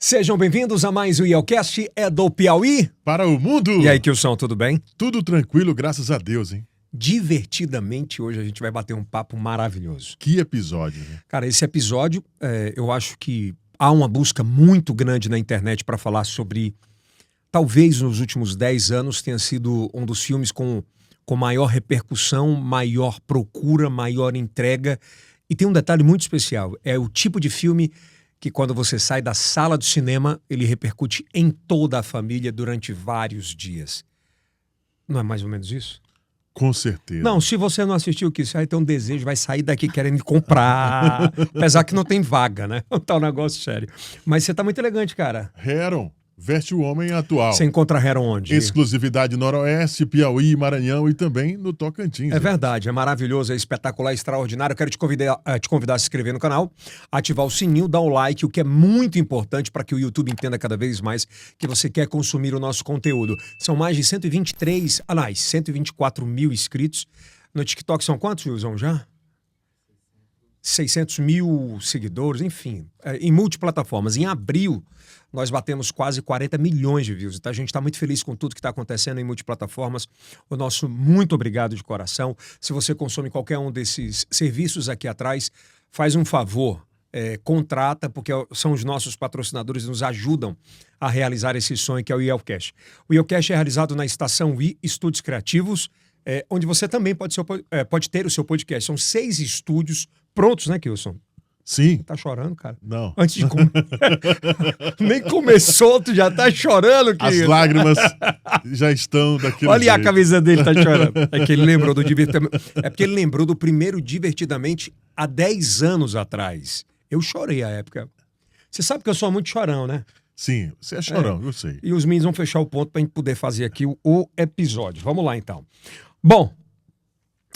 Sejam bem-vindos a mais o IELCast, é do Piauí. Para o mundo! E aí, Kilson, tudo bem? Tudo tranquilo, graças a Deus, hein? Divertidamente, hoje a gente vai bater um papo maravilhoso. Que episódio, né? Cara, esse episódio, eu acho que há uma busca muito grande na internet para falar sobre, talvez nos últimos 10 anos tenha sido um dos filmes com maior repercussão, maior procura, maior entrega. E tem um detalhe muito especial, é o tipo de filme que quando você sai da sala do cinema, ele repercute em toda a família durante vários dias. Não é mais ou menos isso? Com certeza. Não, se você não assistiu o que isso aí tem um desejo, vai sair daqui querendo comprar. Apesar que não tem vaga, né? Tá um negócio sério. Mas você tá muito elegante, cara. Heron veste o homem atual. Você encontra Heron onde? Exclusividade Noroeste, Piauí, Maranhão e também no Tocantins. É verdade, é maravilhoso, é espetacular, é extraordinário. Eu quero te convidar a se inscrever no canal, ativar o sininho, dar o like, o que é muito importante para que o YouTube entenda cada vez mais que você quer consumir o nosso conteúdo. São mais de 124 mil inscritos. No TikTok são quantos, Wilson, já? 600 mil seguidores, enfim, em multiplataformas. Em abril, nós batemos quase 40 milhões de views. Então, a gente está muito feliz com tudo que está acontecendo em multiplataformas. O nosso muito obrigado de coração. Se você consome qualquer um desses serviços aqui atrás, faz um favor, contrata, porque são os nossos patrocinadores que nos ajudam a realizar esse sonho que é o IELCast. O IELCast é realizado na Estação I Estúdios Criativos, onde você também pode ter o seu podcast. São 6 estúdios prontos, né, Kilson? Sim. Tá chorando, cara? Não. Antes de nem começou, tu já tá chorando, querido. As lágrimas já estão daquele Olha jeito. A camisa dele, tá chorando. É que ele lembrou do Divertidamente. É porque ele lembrou do primeiro Divertidamente há 10 anos atrás. Eu chorei à época. Você sabe que eu sou muito chorão, né? Sim, você é chorão, eu sei. E os meninos vão fechar o ponto pra gente poder fazer aqui o episódio. Vamos lá, então. Bom,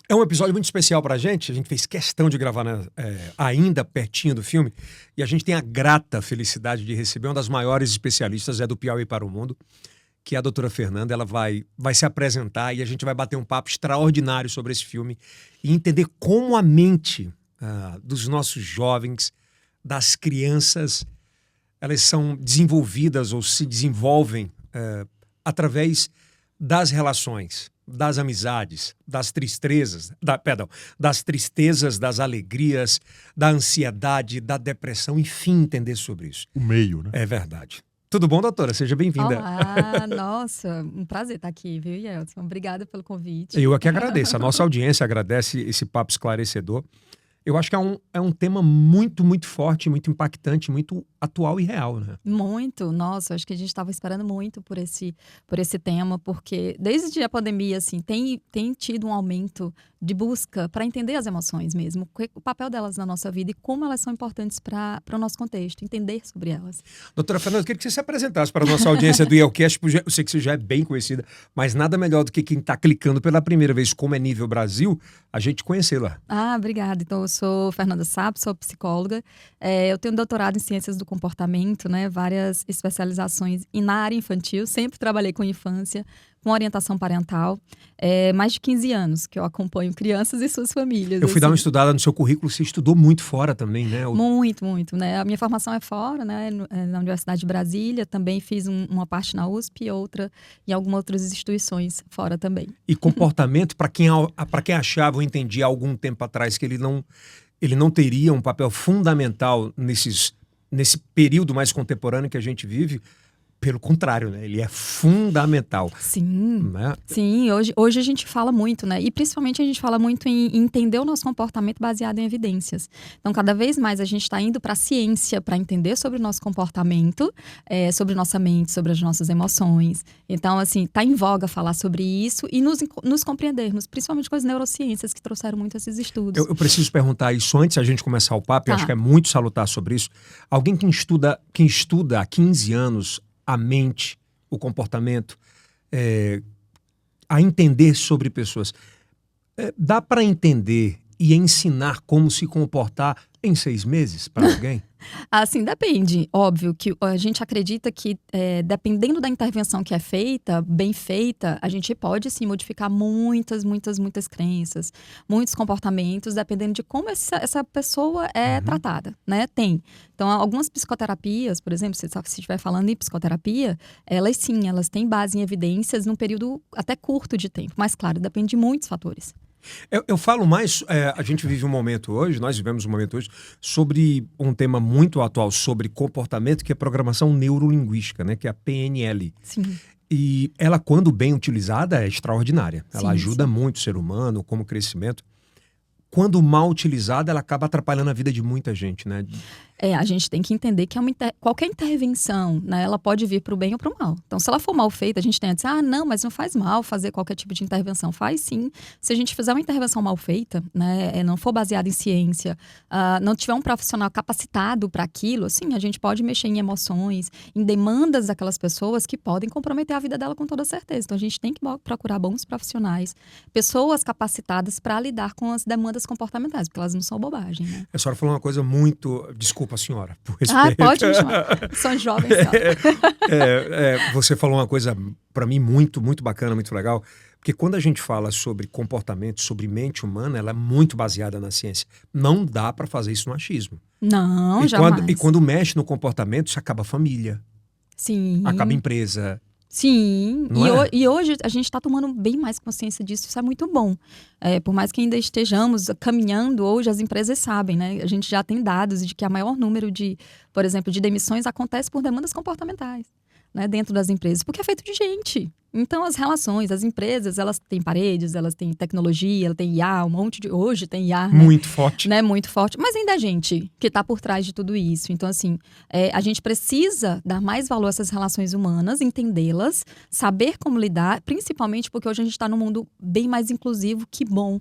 é um episódio muito especial pra gente. A gente fez questão de gravar ainda pertinho do filme. E a gente tem a grata felicidade de receber uma das maiores especialistas do Piauí para o mundo, que é a doutora Fernanda. Ela vai se apresentar e a gente vai bater um papo extraordinário sobre esse filme e entender como a mente dos nossos jovens, das crianças, elas são desenvolvidas ou se desenvolvem através das relações, das amizades, das tristezas, das alegrias, da ansiedade, da depressão, enfim, entender sobre isso. O meio, né? É verdade. Tudo bom, doutora? Seja bem-vinda. Olá, nossa, um prazer estar aqui, viu, Yeltsin? Obrigada pelo convite. Eu aqui agradeço, a nossa audiência agradece esse papo esclarecedor. Eu acho que é um tema muito, muito forte, muito impactante, muito atual e real, né? Muito, nossa, acho que a gente estava esperando muito por esse tema, porque desde a pandemia, assim, tem tido um aumento de busca para entender as emoções mesmo, o papel delas na nossa vida e como elas são importantes para o nosso contexto, entender sobre elas. Doutora Fernanda, eu queria que você se apresentasse para a nossa audiência do IELCast. Eu sei que você já é bem conhecida, mas nada melhor do que quem está clicando pela primeira vez, como é nível Brasil, a gente conhecê-la. Obrigada. Então, eu sou Fernanda Sapp, sou psicóloga. Eu tenho doutorado em Ciências do Comportamento, né? Várias especializações na área infantil. Sempre trabalhei com infância, com orientação parental. Mais de 15 anos que eu acompanho crianças e suas famílias. Eu fui dar uma estudada no seu currículo, você estudou muito fora também, né? Muito, muito, né? A minha formação é fora, né? Na Universidade de Brasília, também fiz uma parte na USP e outra em algumas outras instituições fora também. E comportamento, para quem achava, eu entendi há algum tempo atrás que ele não teria um papel fundamental nesse período mais contemporâneo que a gente vive. Pelo contrário, né? Ele é fundamental. Sim, né? Sim. Hoje a gente fala muito, né? E principalmente a gente fala muito em entender o nosso comportamento baseado em evidências. Então, cada vez mais a gente está indo para a ciência para entender sobre o nosso comportamento, sobre nossa mente, sobre as nossas emoções. Então, assim, está em voga falar sobre isso e nos compreendermos, principalmente com as neurociências que trouxeram muito esses estudos. Eu preciso perguntar isso antes da gente começar o papo, eu acho que é muito salutar sobre isso. Alguém que estuda há 15 anos a mente, o comportamento, a entender sobre pessoas. Dá para entender e ensinar como se comportar em 6 meses para alguém? Assim, depende. Óbvio que a gente acredita que, dependendo da intervenção que é feita, bem feita, a gente pode, sim, modificar muitas crenças, muitos comportamentos, dependendo de como essa pessoa é tratada, né? Então, algumas psicoterapias, por exemplo, se estiver falando em psicoterapia, elas têm base em evidências num período até curto de tempo. Mas, claro, depende de muitos fatores. Eu falo mais, a gente vive um momento hoje, nós vivemos um momento hoje, sobre um tema muito atual, sobre comportamento, que é programação neurolinguística, né? Que é a PNL. Sim. E ela, quando bem utilizada, é extraordinária. Ela Sim, ajuda sim. muito o ser humano, como crescimento. Quando mal utilizada, ela acaba atrapalhando a vida de muita gente, né? A gente tem que entender que qualquer intervenção, né, ela pode vir para o bem ou para o mal. Então, se ela for mal feita, a gente tem a dizer, não, mas não faz mal fazer qualquer tipo de intervenção. Faz sim. Se a gente fizer uma intervenção mal feita, né, não for baseada em ciência, não tiver um profissional capacitado para aquilo, assim, a gente pode mexer em emoções, em demandas daquelas pessoas que podem comprometer a vida dela com toda certeza. Então, a gente tem que procurar bons profissionais, pessoas capacitadas para lidar com as demandas comportamentais, porque elas não são bobagem, né? A senhora falou uma coisa muito... Desculpa, senhora, por respeito. Pode me chamar. Sou jovem, senhora. Você falou uma coisa, para mim, muito bacana, muito legal. Porque quando a gente fala sobre comportamento, sobre mente humana, ela é muito baseada na ciência. Não dá para fazer isso no achismo. Não, jamais. E quando mexe no comportamento, isso acaba a família. Sim. Acaba a empresa. Sim, Não é? E hoje a gente está tomando bem mais consciência disso, isso é muito bom. Por mais que ainda estejamos caminhando, hoje as empresas sabem, né? A gente já tem dados de que a maior número por exemplo, de demissões acontece por demandas comportamentais, né? Dentro das empresas, porque é feito de gente. Então, as relações, as empresas, elas têm paredes, elas têm tecnologia, ela tem IA, hoje tem IA, né? Muito forte. Né? Muito forte. Mas ainda é gente que está por trás de tudo isso. Então, assim, a gente precisa dar mais valor a essas relações humanas, entendê-las, saber como lidar, principalmente porque hoje a gente está num mundo bem mais inclusivo, que bom.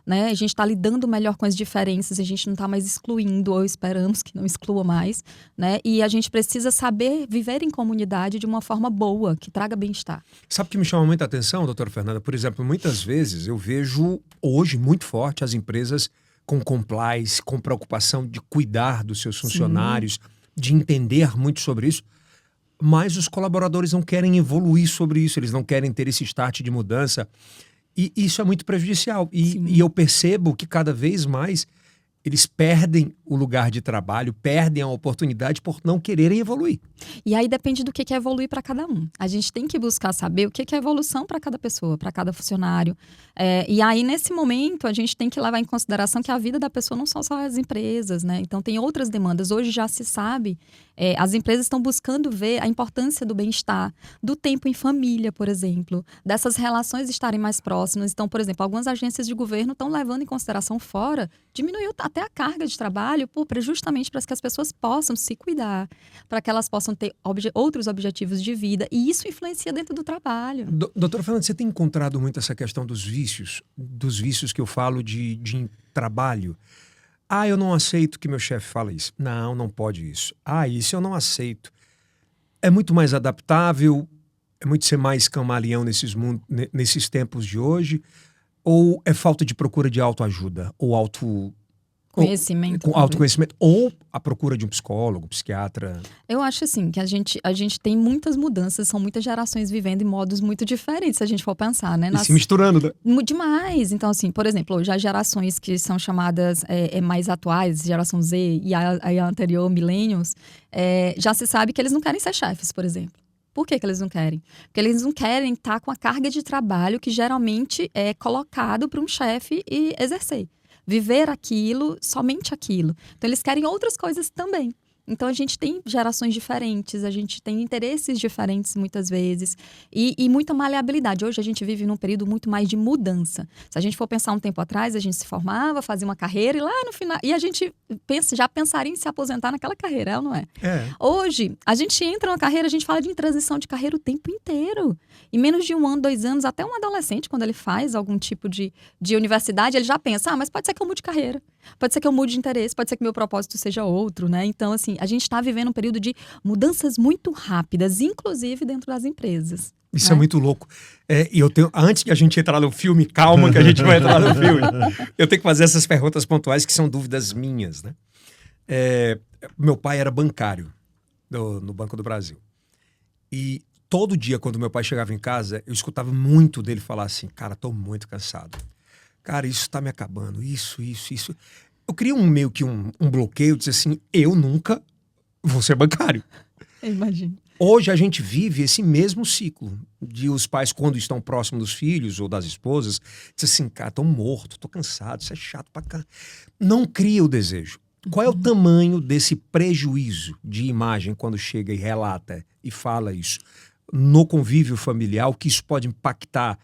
Né? A gente está lidando melhor com as diferenças, a gente não está mais excluindo, ou esperamos que não exclua mais, né? E a gente precisa saber viver em comunidade de uma forma boa, que traga bem-estar. Sabe o que me chama muita atenção, doutora Fernanda? Por exemplo, muitas vezes eu vejo hoje muito forte as empresas com compliance, com preocupação de cuidar dos seus funcionários, de entender muito sobre isso, mas os colaboradores não querem evoluir sobre isso, eles não querem ter esse start de mudança. E isso é muito prejudicial. E eu percebo que cada vez mais eles perdem o lugar de trabalho, perdem a oportunidade por não quererem evoluir. E aí depende do que é evoluir para cada um. A gente tem que buscar saber o que é evolução para cada pessoa, para cada funcionário. E aí, nesse momento, a gente tem que levar em consideração que a vida da pessoa não são só as empresas, né? Então, tem outras demandas. Hoje já se sabe, as empresas estão buscando ver a importância do bem-estar, do tempo em família, por exemplo, dessas relações estarem mais próximas. Então, por exemplo, algumas agências de governo estão levando em consideração diminuiu até a carga de trabalho, justamente para que as pessoas possam se cuidar, para que elas possam ter outros objetivos de vida, e isso influencia dentro do trabalho. Doutora Fernanda, você tem encontrado muito essa questão dos vícios que eu falo de trabalho? Eu não aceito que meu chefe fale isso. Não pode isso. Isso eu não aceito. É muito mais adaptável, é muito ser mais camaleão nesses tempos de hoje, ou é falta de procura de autoajuda, ou Conhecimento. Autoconhecimento, ou a procura de um psicólogo, psiquiatra? Eu acho assim, que a gente tem muitas mudanças, são muitas gerações vivendo em modos muito diferentes, se a gente for pensar, né? E se misturando, né? Demais. Então, assim, por exemplo, hoje as gerações que são chamadas mais atuais, geração Z e a anterior, millennials, já se sabe que eles não querem ser chefes, por exemplo. Por que eles não querem? Porque eles não querem estar com a carga de trabalho que geralmente é colocado para um chefe e exercer. Viver aquilo, somente aquilo. Então, eles querem outras coisas também. Então, a gente tem gerações diferentes, a gente tem interesses diferentes muitas vezes e muita maleabilidade. Hoje a gente vive num período muito mais de mudança. Se a gente for pensar um tempo atrás, a gente se formava, fazia uma carreira e lá no final... E a gente já pensaria em se aposentar naquela carreira, não é? Hoje, a gente entra numa carreira, a gente fala de transição de carreira o tempo inteiro. Em menos de 1 ano, 2 anos, até um adolescente, quando ele faz algum tipo de universidade, ele já pensa, mas pode ser que eu mude de carreira. Pode ser que eu mude de interesse, pode ser que meu propósito seja outro, né? Então, assim, a gente está vivendo um período de mudanças muito rápidas, inclusive dentro das empresas. Isso é muito louco. E eu tenho, antes que a gente entrar no filme, calma que a gente vai entrar no filme. Eu tenho que fazer essas perguntas pontuais que são dúvidas minhas, né? Meu pai era bancário no Banco do Brasil. E todo dia, quando meu pai chegava em casa, eu escutava muito dele falar assim, cara, tô muito cansado. Cara, isso tá me acabando, isso. Eu queria meio que um bloqueio, dizer assim, eu nunca vou ser bancário. Eu imagino. Hoje a gente vive esse mesmo ciclo de os pais, quando estão próximos dos filhos ou das esposas, dizem assim, cara, tô morto, tô cansado, isso é chato pra cá. Não cria o desejo. Qual é o tamanho desse prejuízo de imagem quando chega e relata e fala isso no convívio familiar, o que isso pode impactar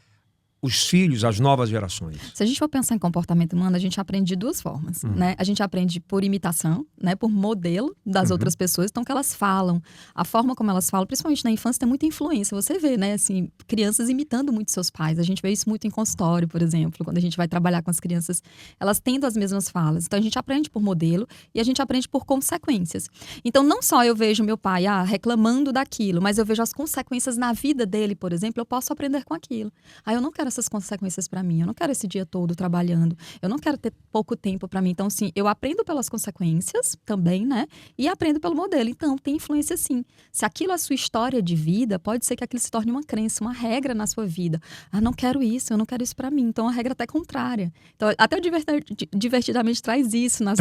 os filhos, as novas gerações? Se a gente for pensar em comportamento humano, a gente aprende de duas formas, né? A gente aprende por imitação, né? Por modelo das outras pessoas, então que elas falam, a forma como elas falam, principalmente na infância, tem muita influência. Você vê, né? Assim, crianças imitando muito seus pais. A gente vê isso muito em consultório, por exemplo, quando a gente vai trabalhar com as crianças, elas tendo as mesmas falas. Então a gente aprende por modelo e a gente aprende por consequências. Então não só eu vejo meu pai reclamando daquilo, mas eu vejo as consequências na vida dele, por exemplo, eu posso aprender com aquilo. Eu não quero essas consequências para mim, eu não quero esse dia todo trabalhando, eu não quero ter pouco tempo para mim. Então, sim, eu aprendo pelas consequências também, né? E aprendo pelo modelo. Então, tem influência sim. Se aquilo é a sua história de vida, pode ser que aquilo se torne uma crença, uma regra na sua vida. Não quero isso, eu não quero isso para mim. Então, a regra até contrária. Então, até o Divertidamente traz isso nas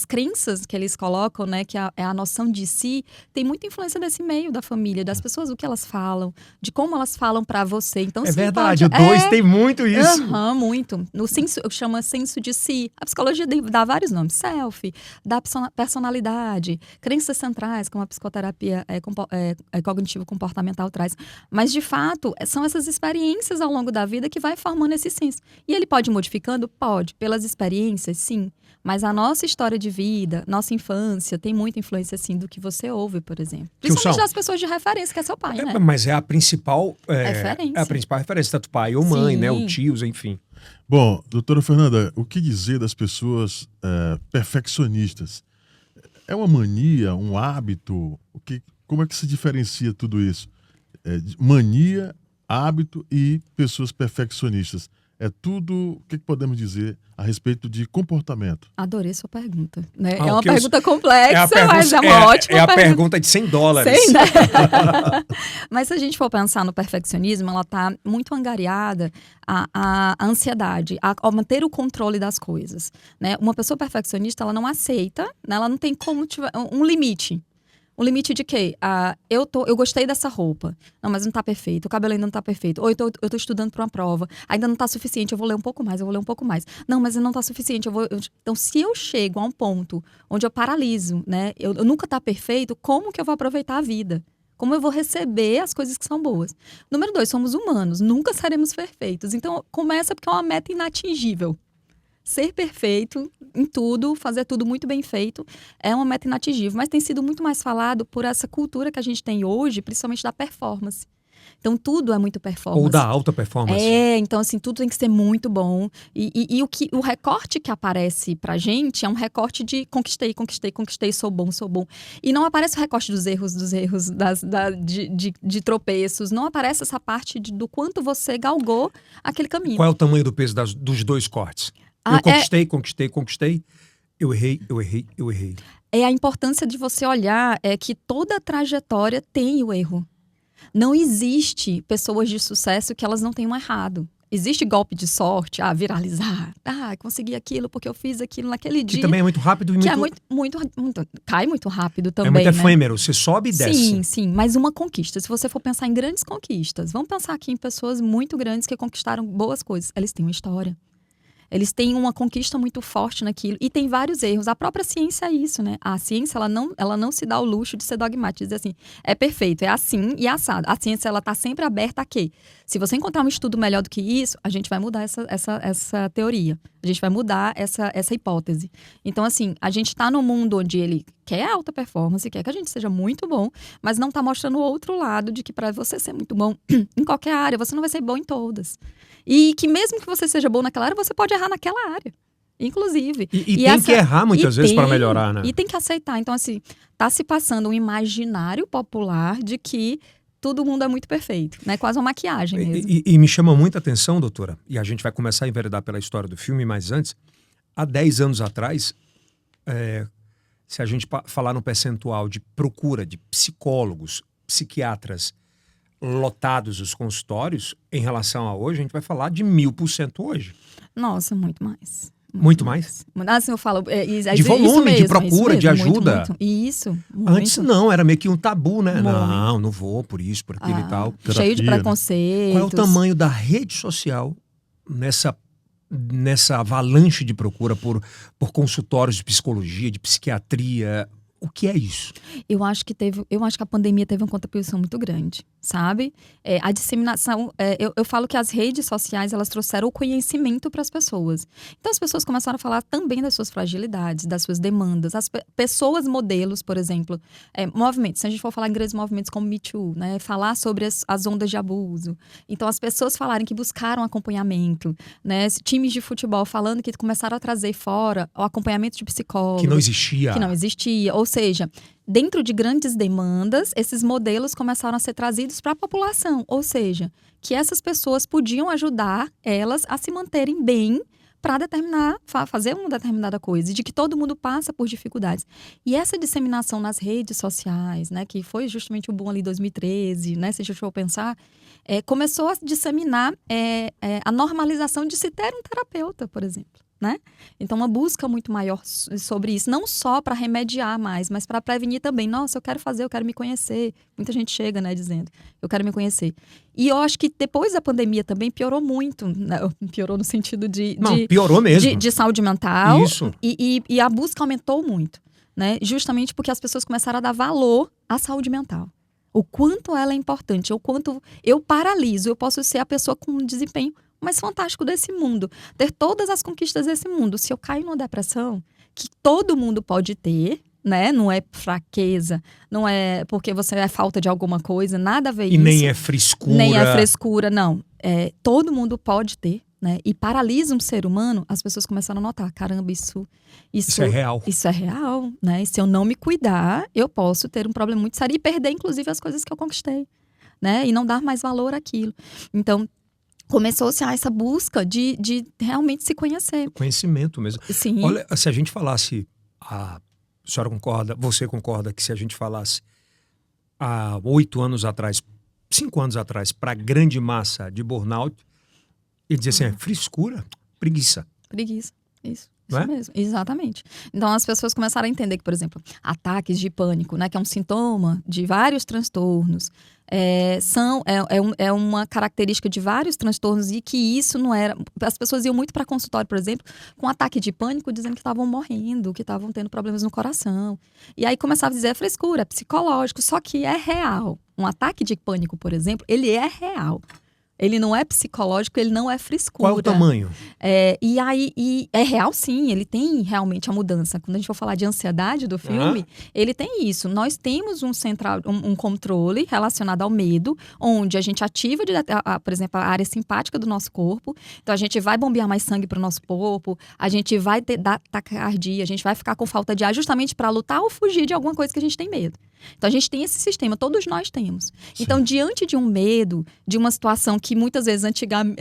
crenças que eles colocam, né? Que é a noção de si. Tem muita influência desse meio da família, das pessoas, o que elas falam, de como elas falam para você. Então, é verdade, o 2 tem muito isso. Muito. No senso, chama senso de si. A psicologia dá vários nomes. Self, dá personalidade, crenças centrais, como a psicoterapia cognitivo-comportamental traz. Mas, de fato, são essas experiências ao longo da vida que vai formando esse senso. E ele pode ir modificando? Pode. Pelas experiências, sim. Mas a nossa história de vida, nossa infância, tem muita influência, assim, do que você ouve, por exemplo. Principalmente das pessoas de referência, que é seu pai, né? Mas é a principal referência. É a principal referência, tanto pai ou mãe, né? Ou tios, enfim. Bom, doutora Fernanda, o que dizer das pessoas perfeccionistas? É uma mania, um hábito? Como é que se diferencia tudo isso? Mania, hábito e pessoas perfeccionistas. É tudo, o que podemos dizer a respeito de comportamento? Adorei sua pergunta. Né? É uma pergunta complexa, mas é uma ótima pergunta. É a pergunta de $100. Sim, né? Mas se a gente for pensar no perfeccionismo, ela está muito angariada à ansiedade, a manter o controle das coisas. Né? Uma pessoa perfeccionista, ela não aceita, né? Ela não tem como um limite. Um limite de quê? Eu gostei dessa roupa. Não, mas não tá perfeito. O cabelo ainda não tá perfeito. Ou eu tô estudando para uma prova. Ainda não tá suficiente. Eu vou ler um pouco mais. Não, mas não tá suficiente. Então, se eu chego a um ponto onde eu paraliso, né? Eu nunca tá perfeito, como que eu vou aproveitar a vida? Como eu vou receber as coisas que são boas? Número 2, somos humanos. Nunca seremos perfeitos. Então, começa porque é uma meta inatingível. Ser perfeito em tudo, fazer tudo muito bem feito, é uma meta inatingível. Mas tem sido muito mais falado por essa cultura que a gente tem hoje, principalmente da performance. Então, tudo é muito performance. Ou da alta performance. Então, assim, tudo tem que ser muito bom. E o recorte que aparece pra gente é um recorte de conquistei, sou bom. E não aparece o recorte dos erros, de tropeços. Não aparece essa parte do quanto você galgou aquele caminho. Qual é o tamanho do peso dos dois cortes? Eu conquistei. Eu errei. É a importância de você olhar que toda a trajetória tem o erro. Não existe pessoas de sucesso que elas não tenham errado. Existe golpe de sorte, viralizar. Consegui aquilo porque eu fiz aquilo naquele dia. Que também é muito rápido e muito... Que cai muito rápido também, é muito né? efêmero, você sobe e desce. Sim, mas uma conquista. Se você for pensar em grandes conquistas, vamos pensar aqui em pessoas muito grandes que conquistaram boas coisas. Eles têm uma história. Eles têm uma conquista muito forte naquilo. E tem vários erros. A própria ciência é isso, né? A ciência, ela não se dá o luxo de ser dogmática. Dizer assim, é perfeito, é assim e assado. A ciência, ela tá sempre aberta a quê? Se você encontrar um estudo melhor do que isso, a gente vai mudar essa teoria. A gente vai mudar essa hipótese. Então, assim, a gente tá num mundo onde ele quer alta performance, quer que a gente seja muito bom, mas não tá mostrando o outro lado de que para você ser muito bom em qualquer área, você não vai ser bom em todas. E que mesmo que você seja bom naquela área, você pode errar naquela área, inclusive. E tem que errar muitas vezes para melhorar, né? E tem que aceitar. Então, assim, tá se passando um imaginário popular de que todo mundo é muito perfeito, né? Quase uma maquiagem mesmo. E me chama muita atenção, doutora, e a gente vai começar a enveredar pela história do filme, mas antes, há 10 anos atrás, se a gente falar no percentual de procura de psicólogos, psiquiatras lotados os consultórios, em relação a hoje, a gente vai falar de 1000% hoje. Nossa, muito mais. Muito mais? Assim, eu falo... de volume, mesmo, de procura, de ajuda. Muito. Isso, muito. Antes não, era meio que um tabu, né? Não vou por isso, por aquilo e tal. Cheio de preconceitos. Qual é o tamanho da rede social nessa avalanche de procura por consultórios de psicologia, de psiquiatria? O que é isso? Eu acho que a pandemia teve uma contribuição muito grande, sabe? A disseminação, eu falo que as redes sociais, elas trouxeram o conhecimento para as pessoas. Então as pessoas começaram a falar também das suas fragilidades, das suas demandas. As pessoas modelos, por exemplo, movimentos, se a gente for falar em grandes movimentos como Me Too, né? Falar sobre as ondas de abuso. Então as pessoas falarem que buscaram acompanhamento, né? Times de futebol falando que começaram a trazer fora o acompanhamento de psicólogo. Que não existia. Ou seja, dentro de grandes demandas, esses modelos começaram a ser trazidos para a população. Ou seja, que essas pessoas podiam ajudar elas a se manterem bem para fazer uma determinada coisa. E de que todo mundo passa por dificuldades. E essa disseminação nas redes sociais, né, que foi justamente o boom ali em 2013, né, se a gente for pensar, começou a disseminar a normalização de se ter um terapeuta, por exemplo. Né? Então, uma busca muito maior sobre isso, não só para remediar mais, mas para prevenir também. Nossa, eu quero me conhecer. Muita gente chega, né, dizendo, eu quero me conhecer. E eu acho que depois da pandemia também piorou muito, né? Piorou no sentido piorou mesmo. De saúde mental. Isso. E a busca aumentou muito, né? Justamente porque as pessoas começaram a dar valor à saúde mental. O quanto ela é importante, o quanto eu paraliso, eu posso ser a pessoa com um desempenho mais fantástico desse mundo, ter todas as conquistas desse mundo. Se eu caio numa depressão, que todo mundo pode ter, né? Não é fraqueza, não é porque você é falta de alguma coisa, nada a ver isso. E nem é frescura. Nem é frescura, não. Todo mundo pode ter, né? E paralisa um ser humano, as pessoas começaram a notar, caramba, isso é real. Isso é real, né? E se eu não me cuidar, eu posso ter um problema muito sério e perder, inclusive, as coisas que eu conquistei, né? E não dar mais valor àquilo. Então, começou-se essa busca de realmente se conhecer. Conhecimento mesmo. Sim. Olha, se a gente falasse, a senhora concorda, você concorda que se a gente falasse há 8 anos atrás, 5 anos atrás, para a grande massa de burnout, ele dizia assim, frescura, preguiça. Preguiça, isso. Não Isso mesmo, exatamente. Então as pessoas começaram a entender que, por exemplo, ataques de pânico, né, que é um sintoma de vários transtornos, é uma característica de vários transtornos e que isso não era... As pessoas iam muito para consultório, por exemplo, com ataque de pânico, dizendo que estavam morrendo, que estavam tendo problemas no coração. E aí começava a dizer, frescura, é psicológico, só que é real. Um ataque de pânico, por exemplo, ele é real. Ele não é psicológico, ele não é frescura. Qual é o tamanho? E é real, sim, ele tem realmente a mudança. Quando a gente for falar de ansiedade do filme, ele tem isso. Nós temos um controle relacionado ao medo, onde a gente ativa, por exemplo, a área simpática do nosso corpo. Então, a gente vai bombear mais sangue para o nosso corpo, a gente vai dar taquicardia, a gente vai ficar com falta de ar justamente para lutar ou fugir de alguma coisa que a gente tem medo. Então, a gente tem esse sistema, todos nós temos. Sim. Então, diante de um medo, de uma situação que muitas vezes,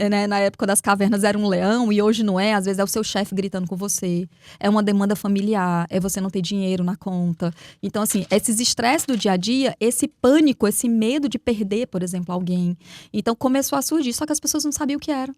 né, na época das cavernas, era um leão e hoje não é, às vezes é o seu chefe gritando com você, é uma demanda familiar, é você não ter dinheiro na conta. Então, assim, esses estresses do dia a dia, esse pânico, esse medo de perder, por exemplo, alguém. Então, começou a surgir, só que as pessoas não sabiam o que era.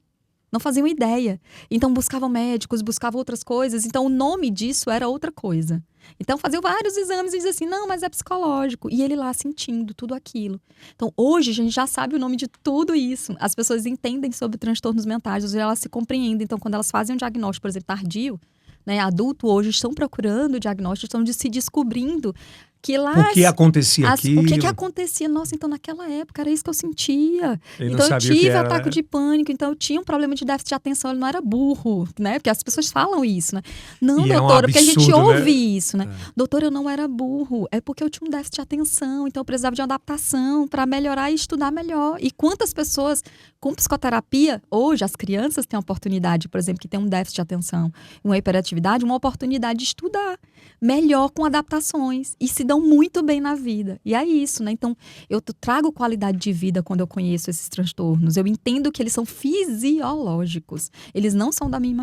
Não faziam ideia. Então, buscavam médicos, buscavam outras coisas. Então, o nome disso era outra coisa. Então, faziam vários exames e diziam assim, não, mas é psicológico. E ele lá sentindo tudo aquilo. Então, hoje, a gente já sabe o nome de tudo isso. As pessoas entendem sobre transtornos mentais, hoje elas se compreendem. Então, quando elas fazem um diagnóstico, por exemplo, tardio, né, adulto hoje estão procurando o diagnóstico, estão se descobrindo que lá... Por que acontecia aquilo? O que acontecia? Nossa, então naquela época era isso que eu sentia. Ele então não eu sabia tive o que era, ataque de pânico, então eu tinha um problema de déficit de atenção, ele não era burro, né? Porque as pessoas falam isso, né? Não, e doutora, é porque a gente absurdo, ouve né? Isso, né? Doutora, eu não era burro, é porque eu tinha um déficit de atenção, então eu precisava de uma adaptação para melhorar e estudar melhor. E quantas pessoas com psicoterapia, hoje as crianças têm a oportunidade, por exemplo, que tem um déficit de atenção, uma hiperatividade, uma oportunidade de estudar melhor com adaptações e se dão muito bem na vida. E é isso, né? Então, eu trago qualidade de vida quando eu conheço esses transtornos. Eu entendo que eles são fisiológicos. Eles não são da minha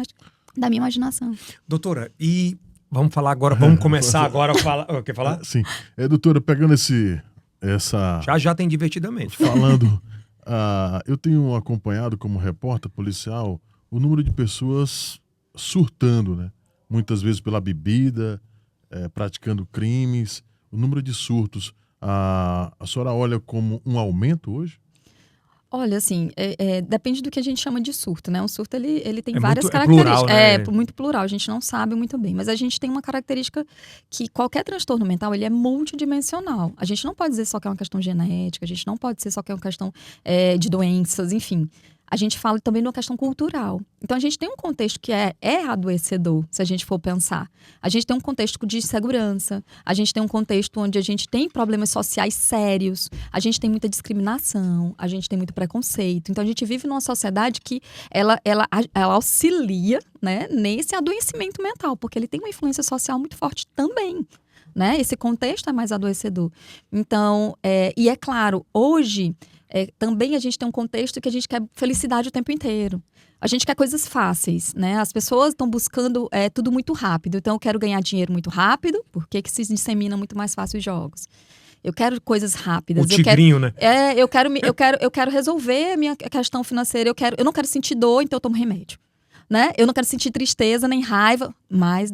imaginação. Doutora, e Vamos falar agora, vamos começar agora a falar. Quer falar? Sim. Doutora, pegando essa... Já tem divertidamente. Falando, eu tenho acompanhado como repórter policial o número de pessoas surtando, né? Muitas vezes pela bebida, praticando crimes, o número de surtos. A senhora olha como um aumento hoje? Olha, assim, depende do que a gente chama de surto, né? Um surto, ele tem É várias muito- é características. plural, né? Muito plural, a gente não sabe muito bem. Mas a gente tem uma característica que qualquer transtorno mental, ele é multidimensional. A gente não pode dizer só que é uma questão genética, a gente não pode dizer só que é uma questão de doenças, enfim. A gente fala também de uma questão cultural. Então, a gente tem um contexto que é adoecedor, se a gente for pensar. A gente tem um contexto de segurança, a gente tem um contexto onde a gente tem problemas sociais sérios, a gente tem muita discriminação, a gente tem muito preconceito. Então, a gente vive numa sociedade que ela auxilia, né, nesse adoecimento mental, porque ele tem uma influência social muito forte também. Né? Esse contexto é mais adoecedor. Então, e é claro, hoje... também a gente tem um contexto que a gente quer felicidade o tempo inteiro. A gente quer coisas fáceis, né? As pessoas estão buscando tudo muito rápido. Então, eu quero ganhar dinheiro muito rápido, porque que se dissemina muito mais fácil os jogos. Eu quero coisas rápidas. O tigrinho, né? Eu quero resolver a minha questão financeira. Eu não quero sentir dor, então eu tomo remédio. Né? Eu não quero sentir tristeza nem raiva, mas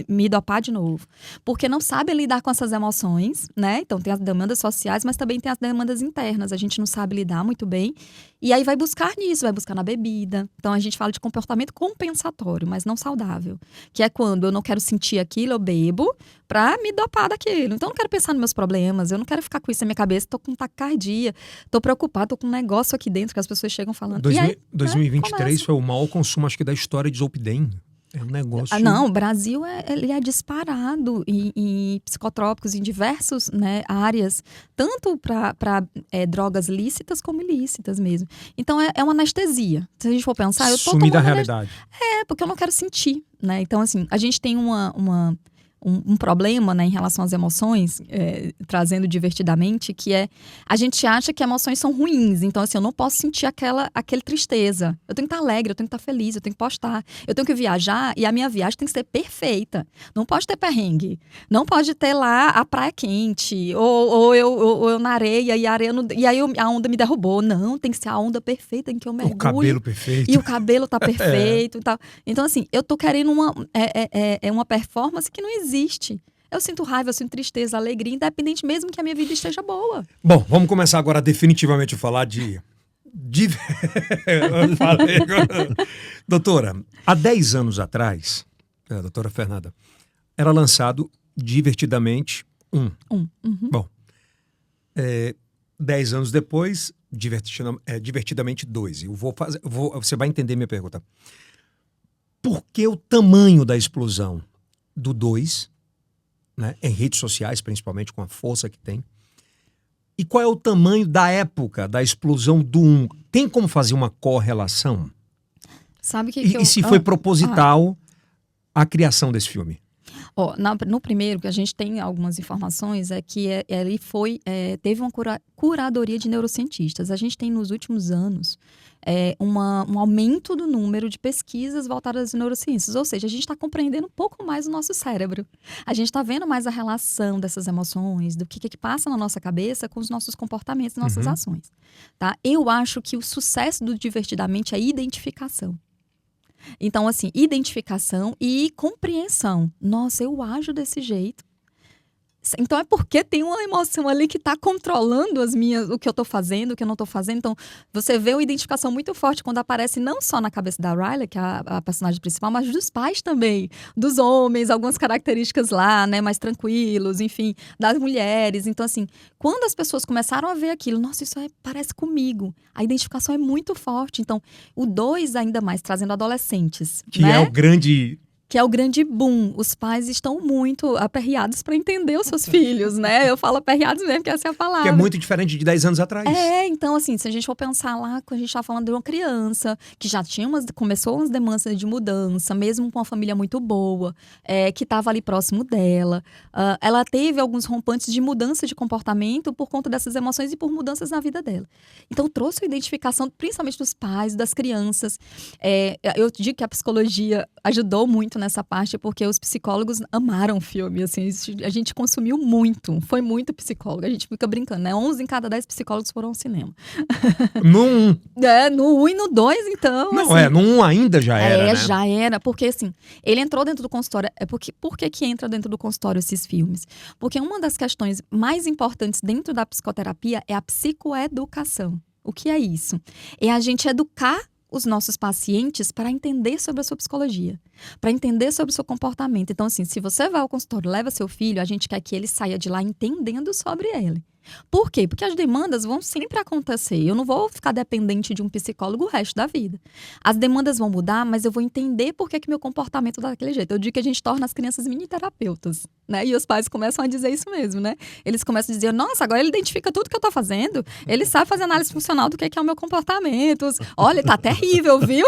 me dopar de novo. Porque não sabem lidar com essas emoções, né? Então tem as demandas sociais, mas também tem as demandas internas. A gente não sabe lidar muito bem. E aí vai buscar nisso, vai buscar na bebida. Então a gente fala de comportamento compensatório, mas não saudável. Que é quando eu não quero sentir aquilo, eu bebo pra me dopar daquilo. Então eu não quero pensar nos meus problemas, eu não quero ficar com isso na minha cabeça, tô com taquicardia, tô preocupada, tô com um negócio aqui dentro que as pessoas chegam falando. E aí, 2023 foi o maior consumo, acho que, da história de Zolpidem. É um negócio... Não, o Brasil ele é disparado em psicotrópicos em diversas, né, áreas, tanto para drogas lícitas como ilícitas mesmo. Então é uma anestesia. Se a gente for pensar, eu tô sumir da tomando realidade. porque eu não quero sentir, né? Então, assim, a gente tem um problema, né, em relação às emoções, trazendo divertidamente, que a gente acha que emoções são ruins. Então, assim, eu não posso sentir aquela tristeza. Eu tenho que estar alegre, eu tenho que estar feliz, eu tenho que postar. Eu tenho que viajar e a minha viagem tem que ser perfeita. Não pode ter perrengue. Não pode ter lá a praia quente, ou eu na areia e a areia e aí a onda me derrubou. Não, tem que ser a onda perfeita em que eu mergulho. O cabelo perfeito. E o cabelo tá perfeito e tal. Então, assim, eu tô querendo uma performance que não existe. Eu sinto raiva, eu sinto tristeza, alegria, independente mesmo que a minha vida esteja boa. Bom, vamos começar agora definitivamente a falar de... Eu falei agora. Doutora, há 10 anos atrás, doutora Fernanda, era lançado Divertidamente 1. Uhum. Bom, 10 anos depois, Divertidamente 2. Você vai entender minha pergunta. Por que o tamanho da explosão do 2, né, em redes sociais, principalmente com a força que tem? E qual é o tamanho da época da explosão do 1? Tem como fazer uma correlação? Sabe E se foi proposital a criação desse filme? No primeiro, que a gente tem algumas informações, é que ele teve uma curadoria de neurocientistas. A gente tem nos últimos anos um aumento do número de pesquisas voltadas às neurociências. Ou seja, a gente está compreendendo um pouco mais o nosso cérebro. A gente está vendo mais a relação dessas emoções, do que passa na nossa cabeça com os nossos comportamentos e nossas ações. Tá? Eu acho que o sucesso do Divertidamente é identificação. Então, assim, identificação e compreensão. Nossa, eu ajo desse jeito. Então é porque tem uma emoção ali que está controlando o que eu estou fazendo, o que eu não estou fazendo. Então, você vê uma identificação muito forte quando aparece não só na cabeça da Riley, que é a personagem principal, mas dos pais também, dos homens, algumas características lá, né, mais tranquilos, enfim, das mulheres. Então, assim, quando as pessoas começaram a ver aquilo, nossa, isso parece comigo. A identificação é muito forte. Então, o 2 ainda mais, trazendo adolescentes. Que né? é o grande... Que é o grande boom. Os pais estão muito aperreados para entender os seus filhos, né? Eu falo aperreados mesmo, que essa é a palavra. Que é muito diferente de 10 anos atrás. Então, assim, se a gente for pensar lá, quando a gente tá falando de uma criança que já começou umas demandas de mudança, mesmo com uma família muito boa, que estava ali próximo dela, ela teve alguns rompantes de mudança de comportamento por conta dessas emoções e por mudanças na vida dela. Então, trouxe a identificação, principalmente dos pais, das crianças. Eu digo que a psicologia ajudou muito nessa parte porque os psicólogos amaram o filme, assim, a gente consumiu muito, foi muito psicólogo, a gente fica brincando, né? 11 em cada 10 psicólogos foram ao cinema. No 1. No 1 e no 2, então. Não, assim, no 1 ainda já era, né? já era, porque assim, ele entrou dentro do consultório, por que entra dentro do consultório esses filmes? Porque uma das questões mais importantes dentro da psicoterapia é a psicoeducação. O que é isso? É a gente educar os nossos pacientes para entender sobre a sua psicologia, para entender sobre o seu comportamento. Então, assim, se você vai ao consultório, leva seu filho, a gente quer que ele saia de lá entendendo sobre ele. Por quê? Porque as demandas vão sempre acontecer. Eu não vou ficar dependente de um psicólogo o resto da vida. As demandas vão mudar, mas eu vou entender por que meu comportamento tá daquele jeito. Eu digo que a gente torna as crianças mini-terapeutas, né? E os pais começam a dizer isso mesmo, né? Eles começam a dizer, nossa, agora ele identifica tudo que eu tô fazendo. Ele sabe fazer análise funcional do que é o meu comportamento. Olha, tá terrível, viu?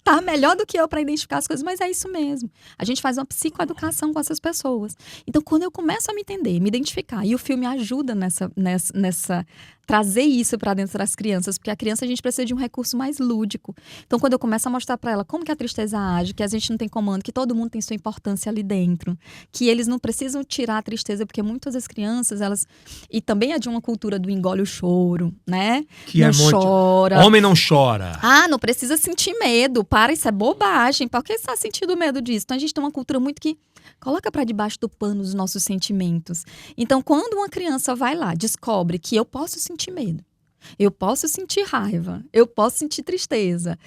Tá melhor do que eu para identificar as coisas, mas é isso mesmo. A gente faz uma psicoeducação com essas pessoas. Então, quando eu começo a me entender, me identificar, e o filme ajuda nessa trazer isso para dentro das crianças, porque a criança a gente precisa de um recurso mais lúdico. Então, quando eu começo a mostrar para ela como que a tristeza age, que a gente não tem comando, que todo mundo tem sua importância ali dentro, que eles não precisam tirar a tristeza, porque muitas das crianças, elas... E também é de uma cultura do engole o choro, né? Que não é muito... chora. Homem não chora. Ah, não precisa sentir medo. Para, isso é bobagem. Por que você está sentindo medo disso? Então, a gente tem uma cultura muito que coloca para debaixo do pano os nossos sentimentos. Então, quando uma criança vai lá, descobre que eu posso sentir medo, eu posso sentir raiva, eu posso sentir tristeza,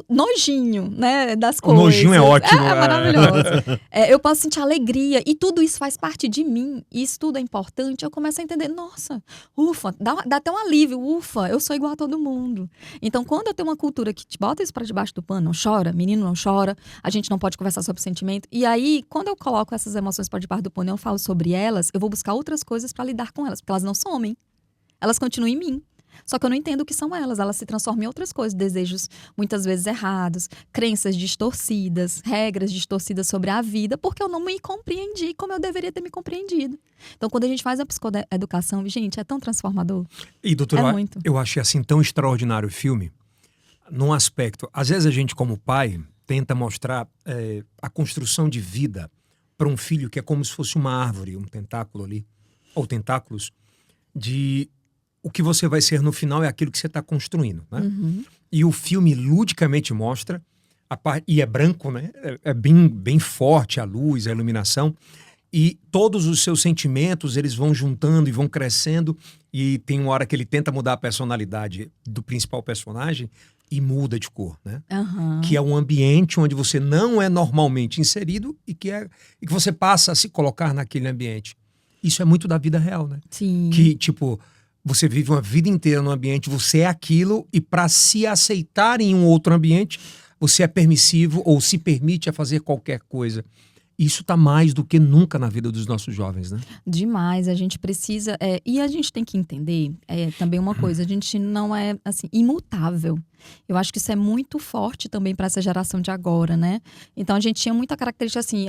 nojinho, né, das O coisas. nojinho é ótimo. É maravilhoso. Eu posso sentir alegria e tudo isso faz parte de mim. E isso tudo é importante. Eu começo a entender, nossa, ufa, dá até um alívio, ufa, eu sou igual a todo mundo. Então, quando eu tenho uma cultura que te bota isso para debaixo do pano, não chora, menino não chora, a gente não pode conversar sobre sentimento. E aí, quando eu coloco essas emoções para debaixo do pano e eu falo sobre elas, eu vou buscar outras coisas para lidar com elas, porque elas não somem. Elas continuam em mim. Só que eu não entendo o que são elas se transformam em outras coisas, desejos muitas vezes errados, crenças distorcidas, regras distorcidas sobre a vida, porque eu não me compreendi como eu deveria ter me compreendido. Então, quando a gente faz a psicoeducação, gente, é tão transformador. E, doutora, muito. eu achei assim tão extraordinário o filme, num aspecto, às vezes a gente como pai tenta mostrar a construção de vida para um filho que é como se fosse uma árvore, um tentáculo ali, ou tentáculos, de o que você vai ser no final é aquilo que você está construindo, né? Uhum. E o filme ludicamente mostra, e é branco, né? É bem forte a luz, a iluminação, e todos os seus sentimentos, eles vão juntando e vão crescendo, e tem uma hora que ele tenta mudar a personalidade do principal personagem e muda de cor, né? Uhum. Que é um ambiente onde você não é normalmente inserido e que você passa a se colocar naquele ambiente. Isso é muito da vida real, né? Sim. Que, tipo, você vive uma vida inteira num ambiente, você é aquilo, e para se aceitar em um outro ambiente, você é permissivo ou se permite a fazer qualquer coisa. Isso está mais do que nunca na vida dos nossos jovens, né? Demais, a gente precisa... e a gente tem que entender também uma coisa, a gente não é, assim, imutável. Eu acho que isso é muito forte também para essa geração de agora, né? Então, a gente tinha muita característica assim,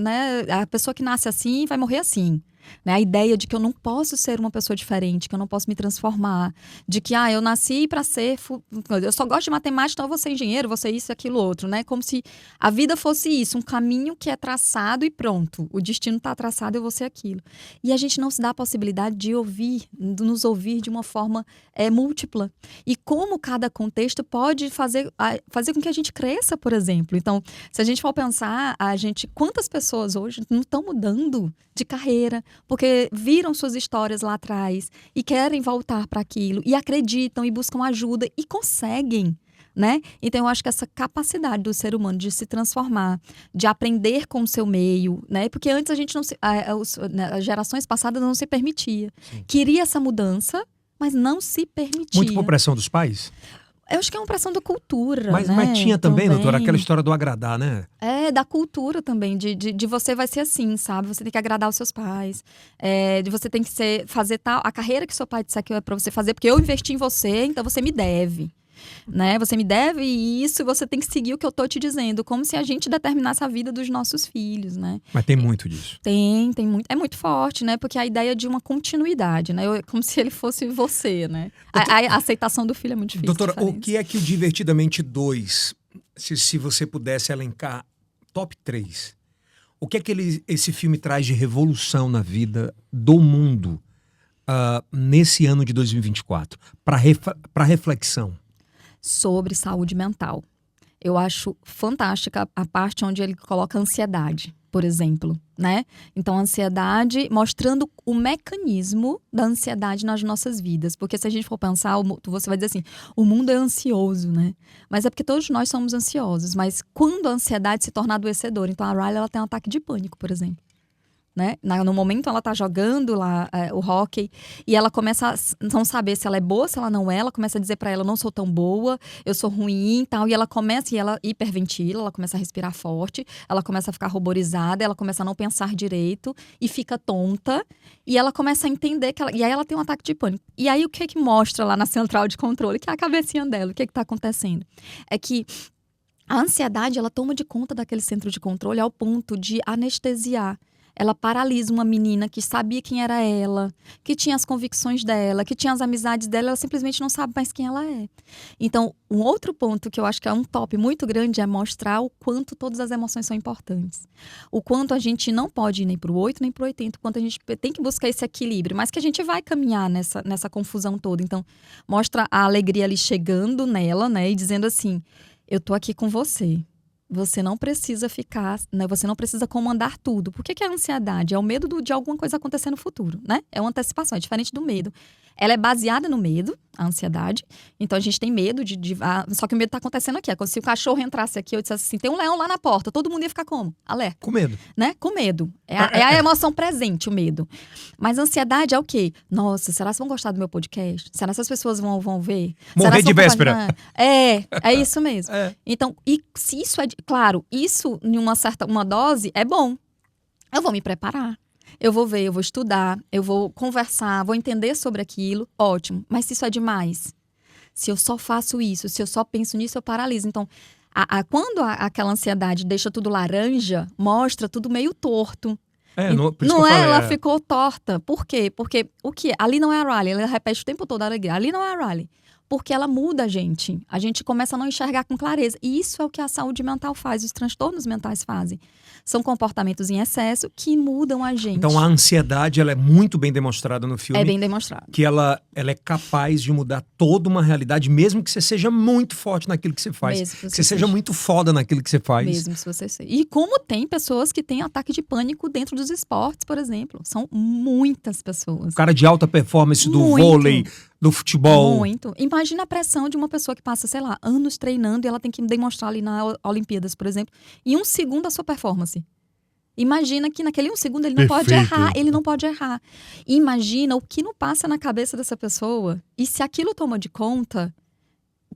né, a pessoa que nasce assim vai morrer assim. Né? A ideia de que eu não posso ser uma pessoa diferente, que eu não posso me transformar, de que eu nasci para ser, eu só gosto de matemática, então eu vou ser engenheiro, vou ser isso e aquilo outro, né? Como se a vida fosse isso, um caminho que é traçado e pronto, o destino está traçado, eu vou ser aquilo. E a gente não se dá a possibilidade de nos ouvir de uma forma múltipla. E como cada contexto pode fazer com que a gente cresça, por exemplo. Então, se a gente for pensar, quantas pessoas hoje não estão mudando de carreira, porque viram suas histórias lá atrás e querem voltar para aquilo, e acreditam e buscam ajuda e conseguem, né? Então, eu acho que essa capacidade do ser humano de se transformar, de aprender com o seu meio, né? Porque antes a gente não as gerações passadas não se permitia. Sim. Queria essa mudança, mas não se permitia. Muito por pressão dos pais? Eu acho que é uma pressão da cultura, mas, né? Mas tinha também, doutora, aquela história do agradar, né? Da cultura também, de você vai ser assim, sabe? Você tem que agradar os seus pais, de você tem que fazer tal, a carreira que seu pai disser que é pra você fazer, porque eu investi em você, então você me deve. Né? Você me deve isso, você tem que seguir o que eu tô te dizendo, como se a gente determinasse a vida dos nossos filhos, né? Mas tem muito disso. Tem muito, é muito forte, né? Porque a ideia de uma continuidade, né? Como se ele fosse você, né? A aceitação do filho é muito difícil. Doutora, o que é que o Divertidamente 2, se você pudesse elencar top 3. O que é que esse filme traz de revolução na vida do mundo nesse ano de 2024? Para reflexão. Sobre saúde mental. Eu acho fantástica a parte onde ele coloca ansiedade, por exemplo, né? Então, a ansiedade mostrando o mecanismo da ansiedade nas nossas vidas. Porque se a gente for pensar, você vai dizer assim, o mundo é ansioso, né? Mas é porque todos nós somos ansiosos. Mas quando a ansiedade se torna adoecedora, então a Riley, ela tem um ataque de pânico, por exemplo. Né? No momento ela tá jogando lá o hóquei e ela começa a não saber se ela é boa, se ela não é. Ela começa a dizer pra ela, eu não sou tão boa, eu sou ruim e tal. E ela hiperventila, ela começa a respirar forte, ela começa a ficar ruborizada, ela começa a não pensar direito e fica tonta. E ela começa a entender e aí ela tem um ataque de pânico. E aí o que mostra lá na central de controle? Que é a cabecinha dela. O que tá acontecendo? É que a ansiedade, ela toma de conta daquele centro de controle ao ponto de anestesiar. Ela paralisa uma menina que sabia quem era ela, que tinha as convicções dela, que tinha as amizades dela, ela simplesmente não sabe mais quem ela é. Então, um outro ponto que eu acho que é um top muito grande é mostrar o quanto todas as emoções são importantes. O quanto a gente não pode ir nem pro 8, nem pro 80, o quanto a gente tem que buscar esse equilíbrio, mas que a gente vai caminhar nessa confusão toda. Então, mostra a alegria ali chegando nela, né, e dizendo assim, eu tô aqui com você. Você não precisa ficar, né? Você não precisa comandar tudo. Por que é a ansiedade? É o medo de alguma coisa acontecer no futuro, né? É uma antecipação, é diferente do medo. Ela é baseada no medo, a ansiedade. Então, a gente tem medo só que o medo tá acontecendo aqui. É como se o cachorro entrasse aqui e eu dissesse assim, tem um leão lá na porta. Todo mundo ia ficar como? Alerta. Com medo. Né? Com medo. É a emoção presente, o medo. Mas a ansiedade é o quê? Nossa, será que vão gostar do meu podcast? Será que as pessoas vão ver? Morrer de véspera. É isso mesmo. É. Então, e se isso claro, isso em uma dose é bom. Eu vou me preparar. Eu vou ver, eu vou estudar, eu vou conversar, vou entender sobre aquilo, ótimo. Mas se isso é demais, se eu só faço isso, se eu só penso nisso, eu paraliso. Então, quando aquela ansiedade deixa tudo laranja, mostra tudo meio torto. Ela ficou torta. Por quê? Porque ali não é a Riley, ela repete o tempo todo a alegria. Ali não é a Riley. Porque ela muda a gente. A gente começa a não enxergar com clareza. E isso é o que a saúde mental faz, os transtornos mentais fazem. São comportamentos em excesso que mudam a gente. Então a ansiedade, ela é muito bem demonstrada no filme. É bem demonstrado. Que ela é capaz de mudar toda uma realidade, mesmo que você seja muito forte naquilo que você faz. Mesmo que você seja muito foda naquilo que você faz. Mesmo se você seja. E como tem pessoas que têm ataque de pânico dentro dos esportes, por exemplo. São muitas pessoas. O cara de alta performance do vôlei, do futebol. Muito. Imagina a pressão de uma pessoa que passa, sei lá, anos treinando e ela tem que demonstrar ali na Olimpíadas, por exemplo, em 1 segundo a sua performance. Imagina que naquele 1 segundo ele não pode errar, ele não pode errar. Imagina o que não passa na cabeça dessa pessoa e se aquilo toma de conta,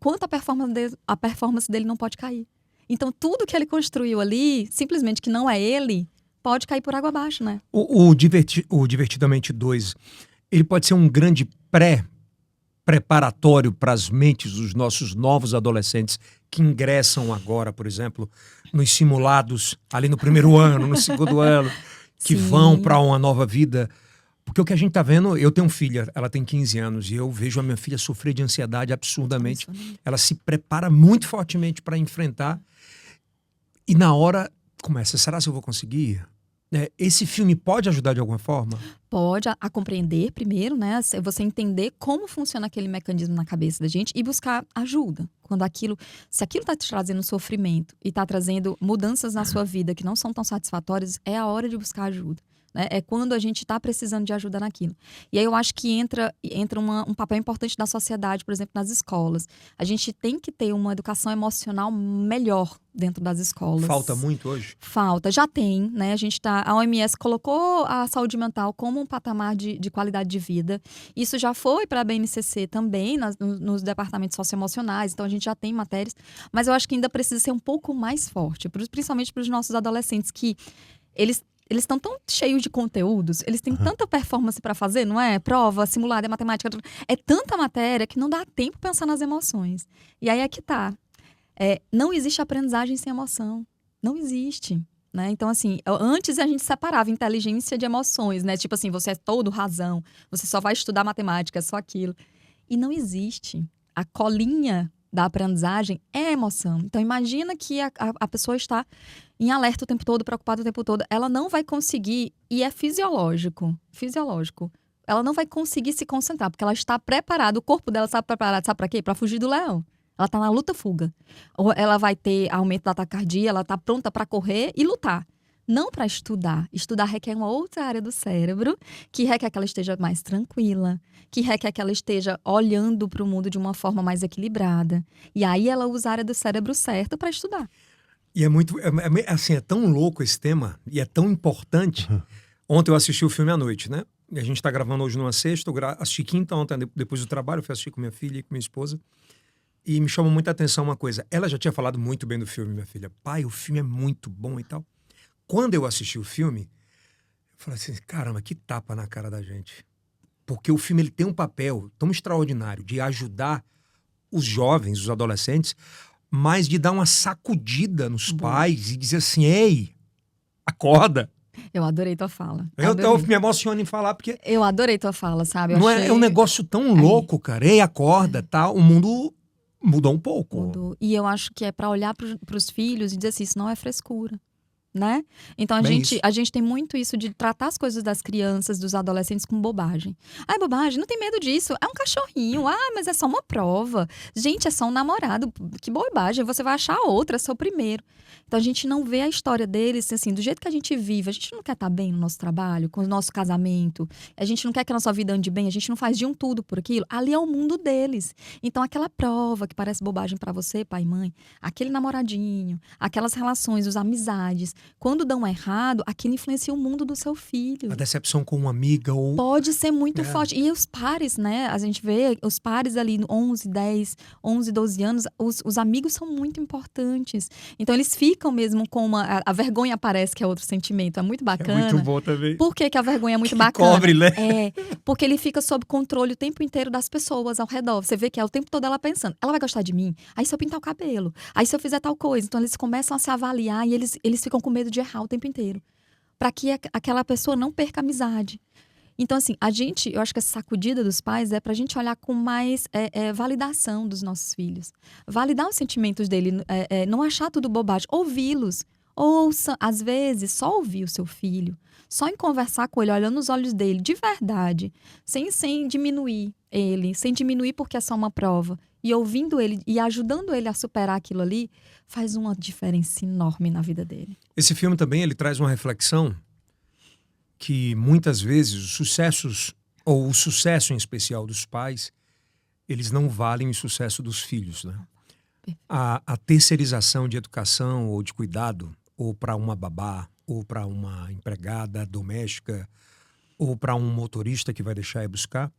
quanto a performance dele não pode cair. Então tudo que ele construiu ali, simplesmente que não é ele, pode cair por água abaixo, né? O Divertidamente 2, ele pode ser um grande preparatório para as mentes dos nossos novos adolescentes que ingressam agora, por exemplo, nos simulados ali no primeiro ano, no segundo ano, que vão para uma nova vida. Porque o que a gente tá vendo, eu tenho uma filha, ela tem 15 anos e eu vejo a minha filha sofrer de ansiedade absurdamente. Ela se prepara muito fortemente para enfrentar e na hora começa, será que eu vou conseguir? Esse filme pode ajudar de alguma forma? Pode a compreender primeiro, né? Você entender como funciona aquele mecanismo na cabeça da gente e buscar ajuda. Se aquilo está te trazendo sofrimento e está trazendo mudanças na sua vida que não são tão satisfatórias, é a hora de buscar ajuda. Né? É quando a gente está precisando de ajuda naquilo. E aí eu acho que entra um papel importante da sociedade, por exemplo, nas escolas. A gente tem que ter uma educação emocional melhor dentro das escolas. Falta muito hoje? Falta, já tem, né? A OMS colocou a saúde mental como um patamar de qualidade de vida. Isso já foi para a BNCC também, nos departamentos socioemocionais, então a gente já tem matérias, mas eu acho que ainda precisa ser um pouco mais forte, principalmente para os nossos adolescentes, que eles estão tão cheios de conteúdos, eles têm tanta performance para fazer, não é? Prova, simulada, matemática, é tanta matéria que não dá tempo pensar nas emoções. E aí é que tá. Não existe aprendizagem sem emoção. Não existe. Né? Então, assim, antes a gente separava inteligência de emoções, né? Tipo assim, você é todo razão, você só vai estudar matemática, é só aquilo. E não existe. A colinha da aprendizagem é a emoção. Então, imagina que a pessoa está em alerta o tempo todo, preocupada o tempo todo. Ela não vai conseguir, e é fisiológico. Ela não vai conseguir se concentrar, porque ela está preparada, o corpo dela está preparado, sabe para quê? Para fugir do leão. Ela está na luta-fuga. Ou ela vai ter aumento da taquicardia, ela está pronta para correr e lutar. Não para estudar. Estudar requer uma outra área do cérebro, que requer que ela esteja mais tranquila, que requer que ela esteja olhando para o mundo de uma forma mais equilibrada. E aí ela usa a área do cérebro certa para estudar. E assim, é tão louco esse tema, e é tão importante. Ontem eu assisti o filme à noite, né? E a gente está gravando hoje numa sexta, assisti quinta ontem, depois do trabalho, eu fui assistir com minha filha e com minha esposa. E me chamou muita atenção uma coisa. Ela já tinha falado muito bem do filme, minha filha. Pai, o filme é muito bom e tal. Quando eu assisti o filme, eu falei assim, caramba, que tapa na cara da gente. Porque o filme ele tem um papel tão extraordinário de ajudar os jovens, os adolescentes, mas de dar uma sacudida nos pais e dizer assim, ei, acorda. Eu adorei tua fala. Eu me emociono em falar, porque Eu adorei tua fala, sabe? é um negócio tão louco, cara. Ei, acorda, tá? O mundo mudou um pouco. E eu acho que é para olhar para os filhos e dizer assim, isso não é frescura. Né? Então a gente tem muito isso de tratar as coisas das crianças, dos adolescentes com bobagem. Ah, é bobagem? Não tem medo disso. É um cachorrinho. Ah, mas é só uma prova. Gente, é só um namorado. Que bobagem. Você vai achar outra, é só o primeiro. Então a gente não vê a história deles assim, do jeito que a gente vive. A gente não quer estar bem no nosso trabalho, com o nosso casamento. A gente não quer que a nossa vida ande bem. A gente não faz de um tudo por aquilo. Ali é o mundo deles. Então aquela prova que parece bobagem para você, pai e mãe, aquele namoradinho, aquelas relações, as amizades, quando dão errado, aquilo influencia o mundo do seu filho. A decepção com uma amiga ou... Pode ser muito forte. E os pares, né? A gente vê os pares ali, 11, 10, 11, 12 anos, os amigos são muito importantes. Então, eles ficam mesmo com a vergonha aparece, que é outro sentimento. É muito bacana. É muito bom também. Por que a vergonha é muito que bacana? Cobre, né? Porque ele fica sob controle o tempo inteiro das pessoas ao redor. Você vê que é o tempo todo ela pensando, ela vai gostar de mim? Aí se eu pintar o cabelo? Aí se eu fizer tal coisa? Então, eles começam a se avaliar e eles ficam com medo de errar o tempo inteiro. Para que aquela pessoa não perca a amizade. Então, assim, eu acho que essa sacudida dos pais é pra gente olhar com mais validação dos nossos filhos. Validar os sentimentos dele, não achar tudo bobagem, ouvi-los. Ouça, às vezes, só ouvir o seu filho, só em conversar com ele, olhando nos olhos dele, de verdade, sem diminuir ele, sem diminuir porque é só uma prova. E ouvindo ele e ajudando ele a superar aquilo ali, faz uma diferença enorme na vida dele. Esse filme também, ele traz uma reflexão que muitas vezes os sucessos, ou o sucesso em especial dos pais, eles não valem o sucesso dos filhos, né? A terceirização de educação ou de cuidado, ou para uma babá, ou para uma empregada doméstica, ou para um motorista que vai deixar e buscar,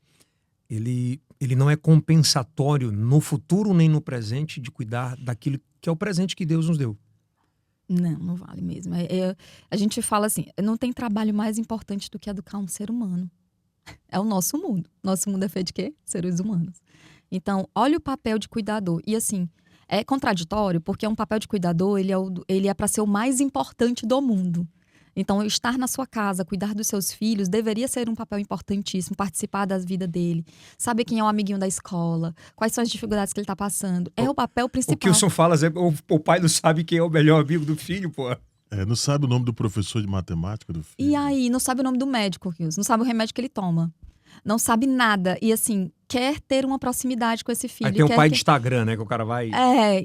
ele não é compensatório no futuro nem no presente de cuidar daquilo que é o presente que Deus nos deu. Não vale mesmo. A gente fala assim, não tem trabalho mais importante do que educar um ser humano. É o nosso mundo. Nosso mundo é feito de quê? Seres humanos. Então, olha o papel de cuidador. E assim, é contraditório porque um papel de cuidador, ele é para ser o mais importante do mundo. Então, estar na sua casa, cuidar dos seus filhos, deveria ser um papel importantíssimo, participar da vida dele, saber quem é o amiguinho da escola, quais são as dificuldades que ele está passando. É o papel principal. O que o senhor fala, o pai não sabe quem é o melhor amigo do filho, pô. Não sabe o nome do professor de matemática do filho. E aí, não sabe o nome do médico, Rios, não sabe o remédio que ele toma. Não sabe nada. E assim, quer ter uma proximidade com esse filho. Aí tem um pai de Instagram, né? Que o cara vai...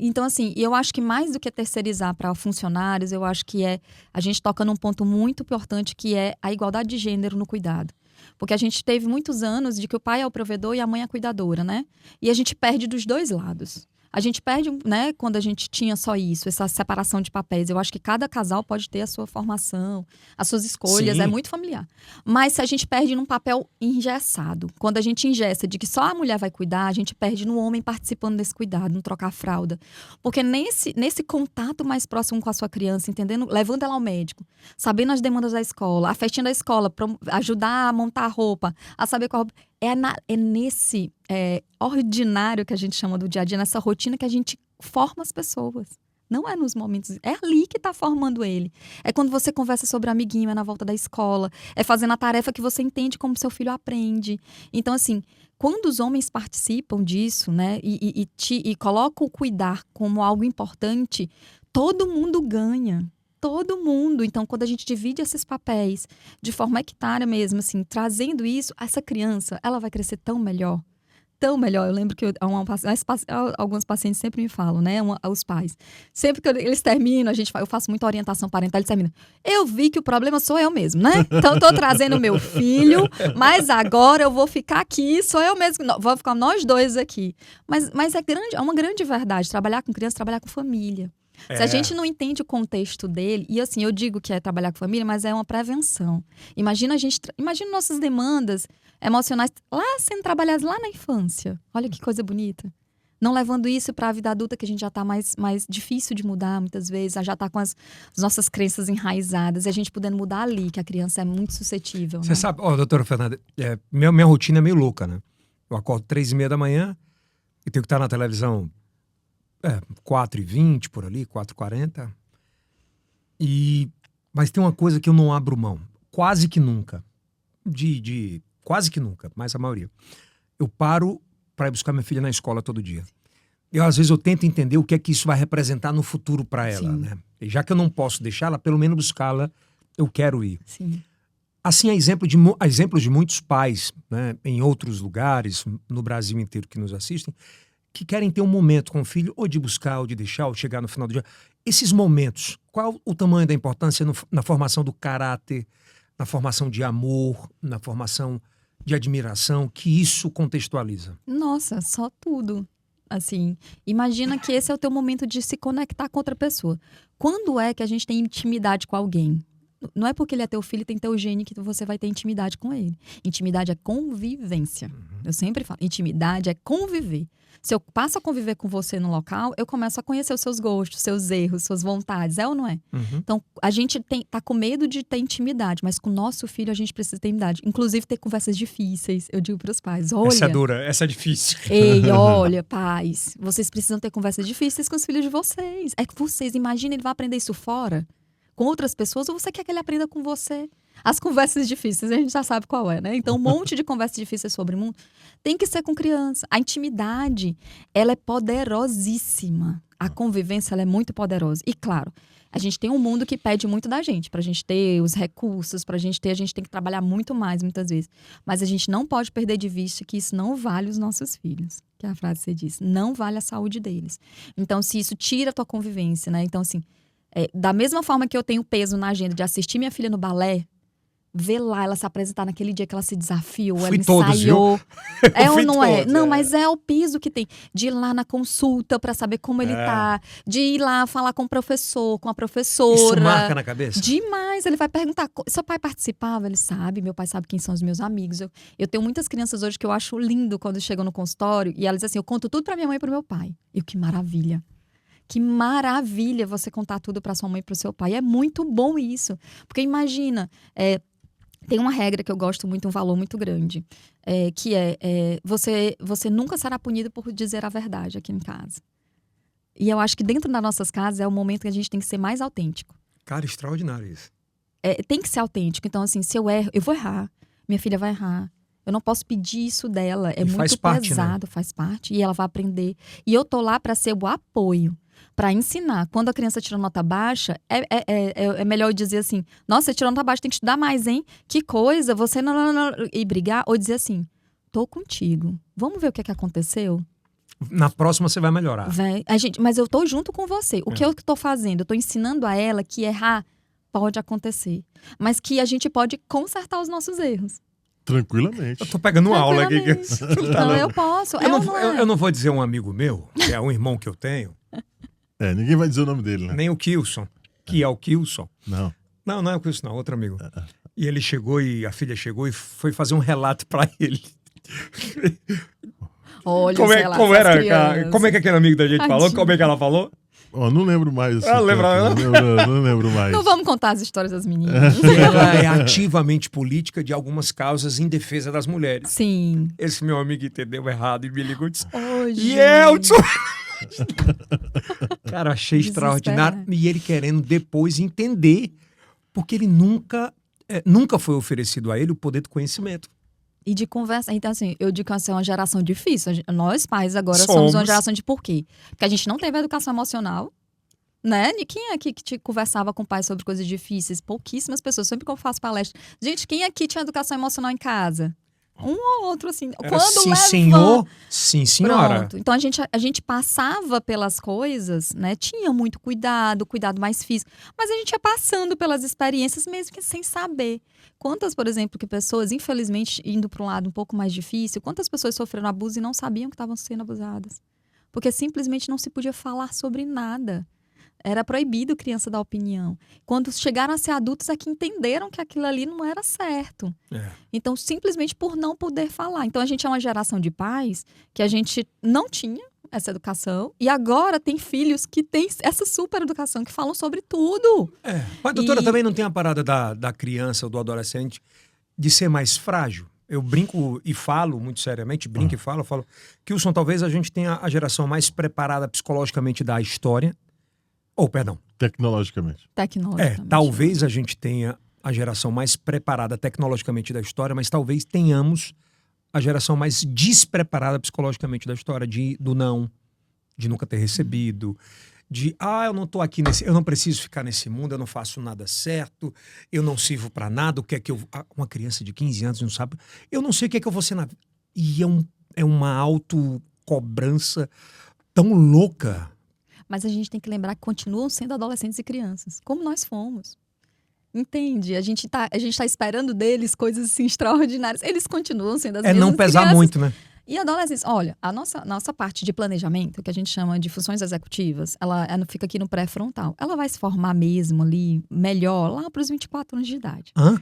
Então assim, eu acho que mais do que terceirizar para funcionários, eu acho que a gente toca num ponto muito importante, que é a igualdade de gênero no cuidado. Porque a gente teve muitos anos de que o pai é o provedor e a mãe é a cuidadora, né? E a gente perde dos dois lados. A gente perde, né, quando a gente tinha só isso, essa separação de papéis. Eu acho que cada casal pode ter a sua formação, as suas escolhas, Sim. É muito familiar. Mas se a gente perde num papel engessado, quando a gente engessa de que só a mulher vai cuidar, a gente perde no homem participando desse cuidado, no trocar fralda. Porque nesse contato mais próximo com a sua criança, entendendo, levando ela ao médico, sabendo as demandas da escola, a festinha da escola, ajudar a montar a roupa, a saber qual... É nesse ordinário que a gente chama do dia a dia, nessa rotina que a gente forma as pessoas. Não é nos momentos. É ali que tá formando ele. É quando você conversa sobre amiguinho, é na volta da escola. É fazendo a tarefa que você entende como seu filho aprende. Então, assim, quando os homens participam disso, né? E colocam o cuidar como algo importante, todo mundo ganha. Todo mundo. Então, quando a gente divide esses papéis de forma equitária mesmo, assim, trazendo isso, essa criança, ela vai crescer tão melhor. Tão melhor. Eu lembro que alguns pacientes sempre me falam, né? Os pais. Sempre que eles terminam, eu faço muita orientação parental, eles terminam. Eu vi que o problema sou eu mesmo, né? Então, eu tô trazendo meu filho, mas agora eu vou ficar aqui, sou eu mesmo. Vou ficar nós dois aqui. Mas é uma grande verdade. Trabalhar com criança, trabalhar com família. Se a gente não entende o contexto dele, e assim, eu digo que é trabalhar com família, mas é uma prevenção. Imagina nossas demandas emocionais lá sendo trabalhadas lá na infância. Olha que coisa bonita. Não levando isso para a vida adulta, que a gente já está mais difícil de mudar muitas vezes, já está com as nossas crenças enraizadas, e a gente podendo mudar ali, que a criança é muito suscetível. Você sabe, doutora Fernanda, minha rotina é meio louca, né? Eu acordo 3h30 da manhã e tenho que estar na televisão 4h20 por ali, 4h40. Mas tem uma coisa que eu não abro mão. Quase que nunca. Quase que nunca, mas a maioria. Eu paro para ir buscar minha filha na escola todo dia. Às vezes eu tento entender o que é que isso vai representar no futuro para ela, né? E já que eu não posso deixá-la, pelo menos buscá-la, eu quero ir. Sim. Assim, há exemplos de muitos pais, né, em outros lugares, no Brasil inteiro que nos assistem, que querem ter um momento com o filho, ou de buscar, ou de deixar, ou chegar no final do dia. Esses momentos, qual o tamanho da importância na formação do caráter, na formação de amor, na formação de admiração, que isso contextualiza? Nossa, só tudo. Assim, imagina que esse é o teu momento de se conectar com outra pessoa. Quando é que a gente tem intimidade com alguém? Não é porque ele é teu filho, tem teu gene que você vai ter intimidade com ele. Intimidade é convivência. Eu sempre falo, intimidade é conviver. Se eu passo a conviver com você no local, eu começo a conhecer os seus gostos, seus erros, suas vontades, é ou não é? Então, a gente tá com medo de ter intimidade, mas com o nosso filho a gente precisa ter intimidade. Inclusive ter conversas difíceis. Eu digo para os pais, olha... Essa é dura, essa é difícil. Ei, olha, pais, vocês precisam ter conversas difíceis com os filhos de vocês. É que vocês, imagina, ele vai aprender isso fora, com outras pessoas, ou você quer que ele aprenda com você? As conversas difíceis, a gente já sabe qual é, né? Então, um monte de conversas difíceis sobre o mundo tem que ser com criança. A intimidade, ela é poderosíssima. A convivência, ela é muito poderosa. E, claro, a gente tem um mundo que pede muito da gente. Pra gente ter os recursos, a gente tem que trabalhar muito mais, muitas vezes. Mas a gente não pode perder de vista que isso não vale os nossos filhos. Que é a frase que você disse. Não vale a saúde deles. Então, se isso tira a tua convivência, né? Então, assim, da mesma forma que eu tenho peso na agenda de assistir minha filha no balé, ver lá ela se apresentar naquele dia que ela se desafiou, ela ensaiou. Ou não é? Não, mas é o piso que tem. De ir lá na consulta pra saber como ele tá. De ir lá falar com o professor, com a professora. Isso marca na cabeça? Demais. Ele vai perguntar, seu pai participava? Ele sabe, meu pai sabe quem são os meus amigos. Eu tenho muitas crianças hoje que eu acho lindo quando chegam no consultório e elas dizem assim, eu conto tudo pra minha mãe e pro meu pai. E que maravilha. Que maravilha você contar tudo pra sua mãe e pro seu pai. É muito bom isso. Porque imagina... Tem uma regra que eu gosto muito, um valor muito grande, que você nunca será punido por dizer a verdade aqui em casa. E eu acho que dentro das nossas casas é o momento que a gente tem que ser mais autêntico. Cara, extraordinário isso. Tem que ser autêntico. Então, assim, se eu erro, eu vou errar. Minha filha vai errar. Eu não posso pedir isso dela. É muito pesado, faz parte. E ela vai aprender. E eu tô lá para ser o apoio. Para ensinar. Quando a criança tira nota baixa, é melhor dizer assim, nossa, você tirou nota baixa, tem que estudar mais, hein? Que coisa, você não... E brigar, ou dizer assim, tô contigo, vamos ver o que aconteceu? Na próxima você vai melhorar. Mas eu tô junto com você. O que eu tô fazendo? Eu tô ensinando a ela que errar pode acontecer. Mas que a gente pode consertar os nossos erros. Tranquilamente. Eu tô pegando uma aula aqui. Não, eu posso. Eu não vou dizer um amigo meu, que é um irmão que eu tenho. Ninguém vai dizer o nome dele, né? Nem o Kilson, que é o Kilson. Não. Não é o Kilson, não, outro amigo. E ele chegou, e a filha chegou e foi fazer um relato pra ele. Olha, como é que aquele amigo da gente falou? Como é que ela falou? Não lembro mais. Não lembro mais. Não vamos contar as histórias das meninas. Ela é ativamente política de algumas causas em defesa das mulheres. Sim. Esse meu amigo entendeu errado e me ligou e disse... Oh, Yeltsin! Cara, achei Desespera. extraordinário. E ele querendo depois entender, porque ele nunca foi oferecido a ele o poder do conhecimento. E de conversa. Então, assim, eu digo que essa é uma geração difícil. Nós, pais, agora Somos. somos uma geração de por quê? Porque a gente não teve educação emocional, né? E quem aqui que te conversava com o pai sobre coisas difíceis? Pouquíssimas pessoas. Sempre que eu faço palestra. Gente, quem aqui tinha educação emocional em casa? Um ou outro, assim. Era Quando sim, leva... senhor, sim, senhora. Pronto. Então a gente passava pelas coisas, né? Tinha muito cuidado mais físico. Mas a gente ia passando pelas experiências mesmo que sem saber. Quantas, por exemplo, que pessoas, infelizmente, indo para um lado um pouco mais difícil, quantas pessoas sofreram abuso e não sabiam que estavam sendo abusadas? Porque simplesmente não se podia falar sobre nada. Era proibido criança dar opinião. Quando chegaram a ser adultos é que entenderam que aquilo ali não era certo. É. Então, simplesmente por não poder falar. Então, a gente é uma geração de pais que a gente não tinha essa educação e agora tem filhos que têm essa super educação, que falam sobre tudo. Mas, doutora, E- também não tem a parada da criança ou do adolescente de ser mais frágil? Eu brinco e falo, muito seriamente, brinco e falo que, Wilson, talvez a gente tenha a geração mais preparada psicologicamente da história. Perdão. Tecnologicamente. Tecnologicamente. Talvez a gente tenha a geração mais preparada tecnologicamente da história, mas talvez tenhamos a geração mais despreparada psicologicamente da história, do não, de nunca ter recebido, eu não tô aqui eu não preciso ficar nesse mundo, eu não faço nada certo, eu não sirvo pra nada, o que é que uma criança de 15 anos não sabe, eu não sei o que é que eu vou ser na vida. E é uma autocobrança tão louca. Mas a gente tem que lembrar que continuam sendo adolescentes e crianças, como nós fomos. Entende? A gente tá esperando deles coisas assim extraordinárias. Eles continuam sendo as mesmas Não pesar crianças. muito, né? E adolescentes, olha, a nossa parte de planejamento, que a gente chama de funções executivas, ela fica aqui no pré-frontal. Ela vai se formar mesmo ali, melhor, lá para os 24 anos de idade. Hã?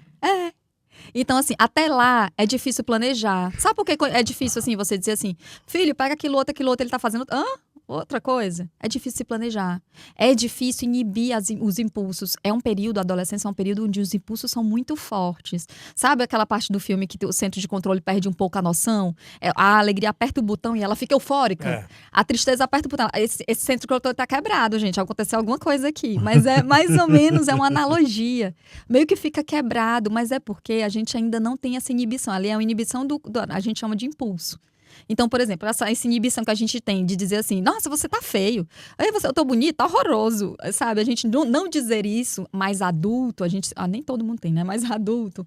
Então, assim, até lá é difícil planejar. Sabe por que é difícil, assim, você dizer assim, filho, pega aquilo outro, ele tá fazendo... Outra coisa, é difícil se planejar. É difícil inibir os impulsos. É um período, a adolescência é um período onde os impulsos são muito fortes. Sabe aquela parte do filme que o centro de controle perde um pouco a noção? A alegria aperta o botão e ela fica eufórica. A tristeza aperta o botão. Esse centro de controle tá quebrado, gente. Aconteceu alguma coisa aqui. Mas é mais ou menos, é uma analogia. Meio que fica quebrado, mas é porque a gente ainda não tem essa inibição. Ali é uma inibição a gente chama de impulso. Então, por exemplo, essa inibição que a gente tem de dizer assim, nossa, você tá feio, eu tô bonito, tá horroroso, sabe? A gente não dizer isso, mais adulto, nem todo mundo tem, né? Mais adulto,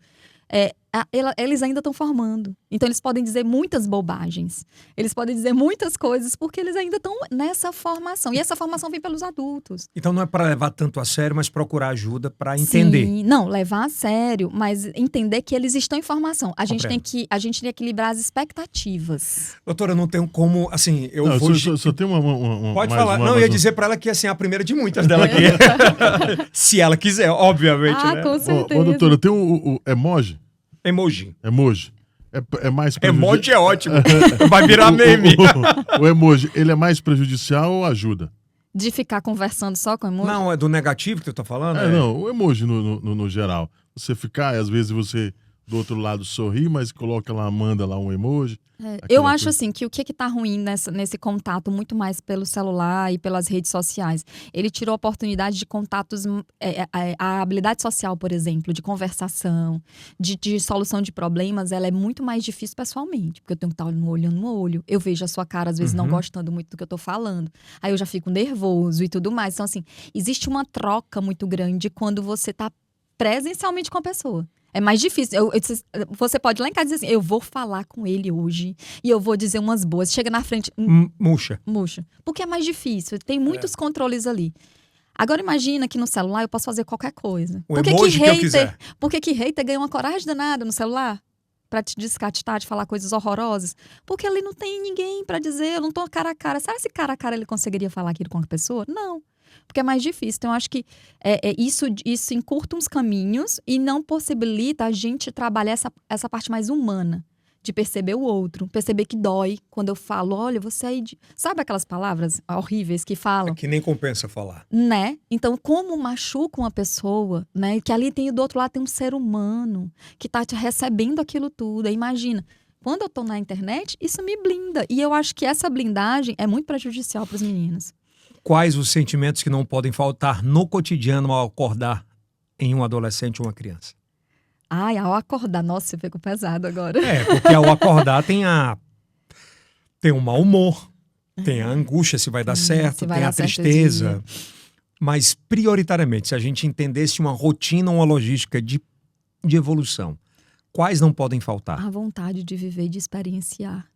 eles ainda estão formando. Então, eles podem dizer muitas bobagens. Eles podem dizer muitas coisas porque eles ainda estão nessa formação. E essa formação vem pelos adultos. Então não é para levar tanto a sério, mas procurar ajuda para entender. Sim, não, levar a sério, mas entender que eles estão em formação. A gente tem que equilibrar as expectativas. Doutora, eu não tenho como, assim, eu Não, vou... só tem uma Pode mais falar. uma, Não, eu mais ia uma. dizer para ela que assim, a primeira de muitas dela aqui. Se ela quiser, obviamente, né? Com certeza. Doutora, tem o emoji? Emoji. Emoji. É mais Emoji é ótimo. Vai virar meme. O emoji, ele é mais prejudicial ou ajuda? De ficar conversando só com emoji? Não, é do negativo que tu tá falando? Não, o emoji no geral. Você ficar, às vezes você do outro lado sorri, mas coloca lá, manda lá um emoji. Eu acho assim que o que tá ruim nesse contato muito mais pelo celular e pelas redes sociais, ele tirou a oportunidade de contatos, a habilidade social, por exemplo, de conversação, de solução de problemas, ela é muito mais difícil pessoalmente, porque eu tenho que estar olhando no olho, eu vejo a sua cara às vezes não gostando muito do que eu tô falando, aí eu já fico nervoso e tudo mais. Então assim, existe uma troca muito grande quando você tá presencialmente com a pessoa. É mais difícil. Você pode ir lá em casa e dizer assim, eu vou falar com ele hoje e eu vou dizer umas boas. Chega na frente... Murcha. Porque é mais difícil. Tem muitos controles ali. Agora imagina que no celular eu posso fazer qualquer coisa. O emoji que eu quiser. Por que hater ganha uma coragem danada no celular? Pra te descartar, de falar coisas horrorosas? Porque ali não tem ninguém pra dizer, eu não tô cara a cara. Será que esse cara a cara ele conseguiria falar aquilo com a pessoa? Não. Porque é mais difícil. Então, eu acho que isso encurta uns caminhos e não possibilita a gente trabalhar essa parte mais humana. De perceber o outro. Perceber que dói quando eu falo, olha, você aí... Sabe aquelas palavras horríveis que falam? Que nem compensa falar. Né? Então, como machuca uma pessoa, né? Que ali do outro lado tem um ser humano que tá te recebendo aquilo tudo. Aí, imagina... Quando eu tô na internet, isso me blinda. E eu acho que essa blindagem é muito prejudicial para os meninos. Quais os sentimentos que não podem faltar no cotidiano ao acordar em um adolescente ou uma criança? Ai, ao acordar, nossa, você pegou pesado agora. Porque ao acordar tem um mau humor, tem a angústia se vai dar certo, se vai tem dar a certo o tristeza. Mas, prioritariamente, se a gente entendesse uma rotina ou uma logística de evolução, quais não podem faltar? A vontade de viver e de experienciar.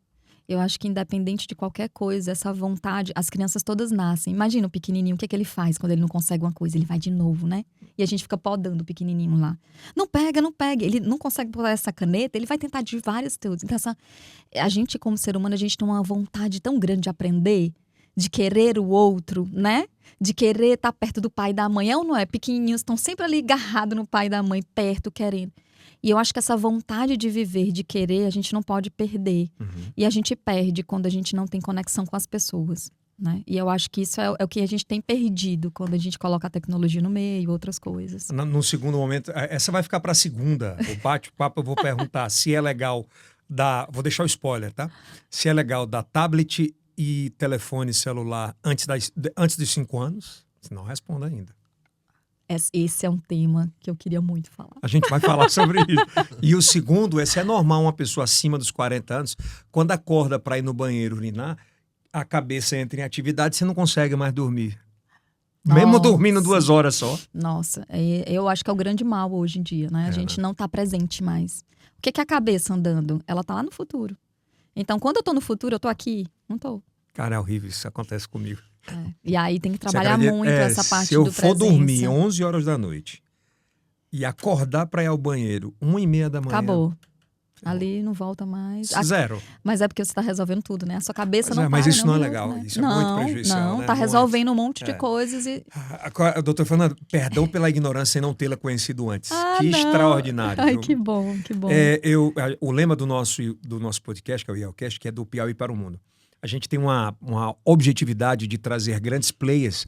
Eu acho que independente de qualquer coisa, essa vontade, as crianças todas nascem. Imagina o pequenininho, o que é que ele faz quando ele não consegue uma coisa? Ele vai de novo, né? E a gente fica podando o pequenininho lá. Não pega, não pega. Ele não consegue botar essa caneta, ele vai tentar de várias coisas. Então, a gente, como ser humano, a gente tem uma vontade tão grande de aprender, de querer o outro, né? De querer estar perto do pai e da mãe. É ou não é? Pequenininhos estão sempre ali agarrados no pai e da mãe, perto, querendo. E eu acho que essa vontade de viver, de querer, a gente não pode perder. E a gente perde quando a gente não tem conexão com as pessoas, né? E eu acho que isso é o que a gente tem perdido quando a gente coloca a tecnologia no meio, outras coisas. No segundo momento, essa vai ficar para a segunda. O bate-papo eu vou perguntar se é legal vou deixar o spoiler, tá? Se é legal dar tablet e telefone celular antes dos 5 anos. Não responda ainda. Esse é um tema que eu queria muito falar. A gente vai falar sobre isso. E o segundo, se é normal uma pessoa acima dos 40 anos, quando acorda para ir no banheiro urinar, a cabeça entra em atividade, você não consegue mais dormir. Mesmo dormindo 2 horas só. Nossa, eu acho que é o grande mal hoje em dia, né? A gente não tá presente mais. O que é a cabeça andando? Ela tá lá no futuro. Então, quando eu tô no futuro, eu tô aqui? Não tô. Cara, é horrível, isso acontece comigo. E aí tem que trabalhar muito essa parte do presença. Se eu for dormir 11 horas da noite e acordar para ir ao banheiro 1h30 da manhã... Acabou. Ali não volta mais. Zero. Mas é porque você está resolvendo tudo, né? A sua cabeça não mas para, isso não é legal. Né? Isso é muito prejudicial. Não, né? tá resolvendo um monte de coisas e... Doutor Fernando, perdão pela ignorância em não tê-la conhecido antes. Que não. Extraordinário. Ai, viu? que bom, que bom. O lema do nosso podcast, que é o IELCast, que é do Piauí para o Mundo. A gente tem uma objetividade de trazer grandes players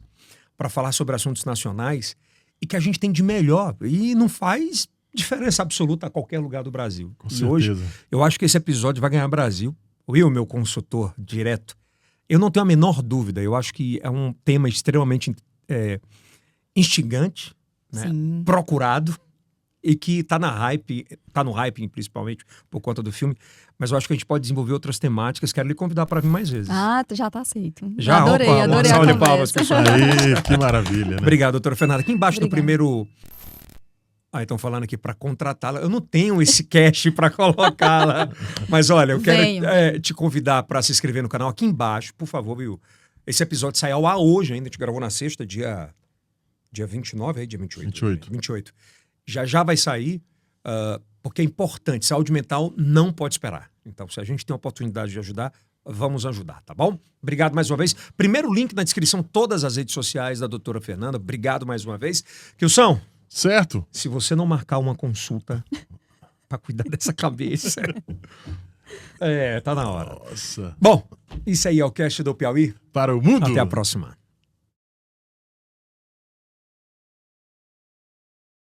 para falar sobre assuntos nacionais e que a gente tem de melhor. E não faz diferença absoluta a qualquer lugar do Brasil. Com e certeza. Hoje, eu acho que esse episódio vai ganhar Brasil. O meu consultor direto, eu não tenho a menor dúvida. Eu acho que é um tema extremamente instigante, né? Procurado, e que tá no hype principalmente por conta do filme, mas eu acho que a gente pode desenvolver outras temáticas. Quero lhe convidar para vir mais vezes. Já tá aceito. Já, adorei uma a salva de conversa. palmas, pessoal. Aí, que maravilha, né? Obrigado, doutora Fernanda. Aqui embaixo do Obrigada. primeiro... estão falando aqui para contratá-la. Eu não tenho esse cash para colocá-la. Mas olha, eu quero te convidar para se inscrever no canal aqui embaixo, por favor, viu? Esse episódio sai ao ar hoje ainda. A gente gravou na sexta, dia 29, aí dia 28. 28. Já vai sair, porque é importante. Saúde mental não pode esperar. Então, se a gente tem a oportunidade de ajudar, vamos ajudar, tá bom? Obrigado mais uma vez. Primeiro link na descrição, todas as redes sociais da doutora Fernanda. Obrigado mais uma vez. Kilson, certo? se você não marcar uma consulta para cuidar dessa cabeça, tá na hora. Nossa. Bom, isso aí é o Cast do Piauí. Para o mundo. Até a próxima.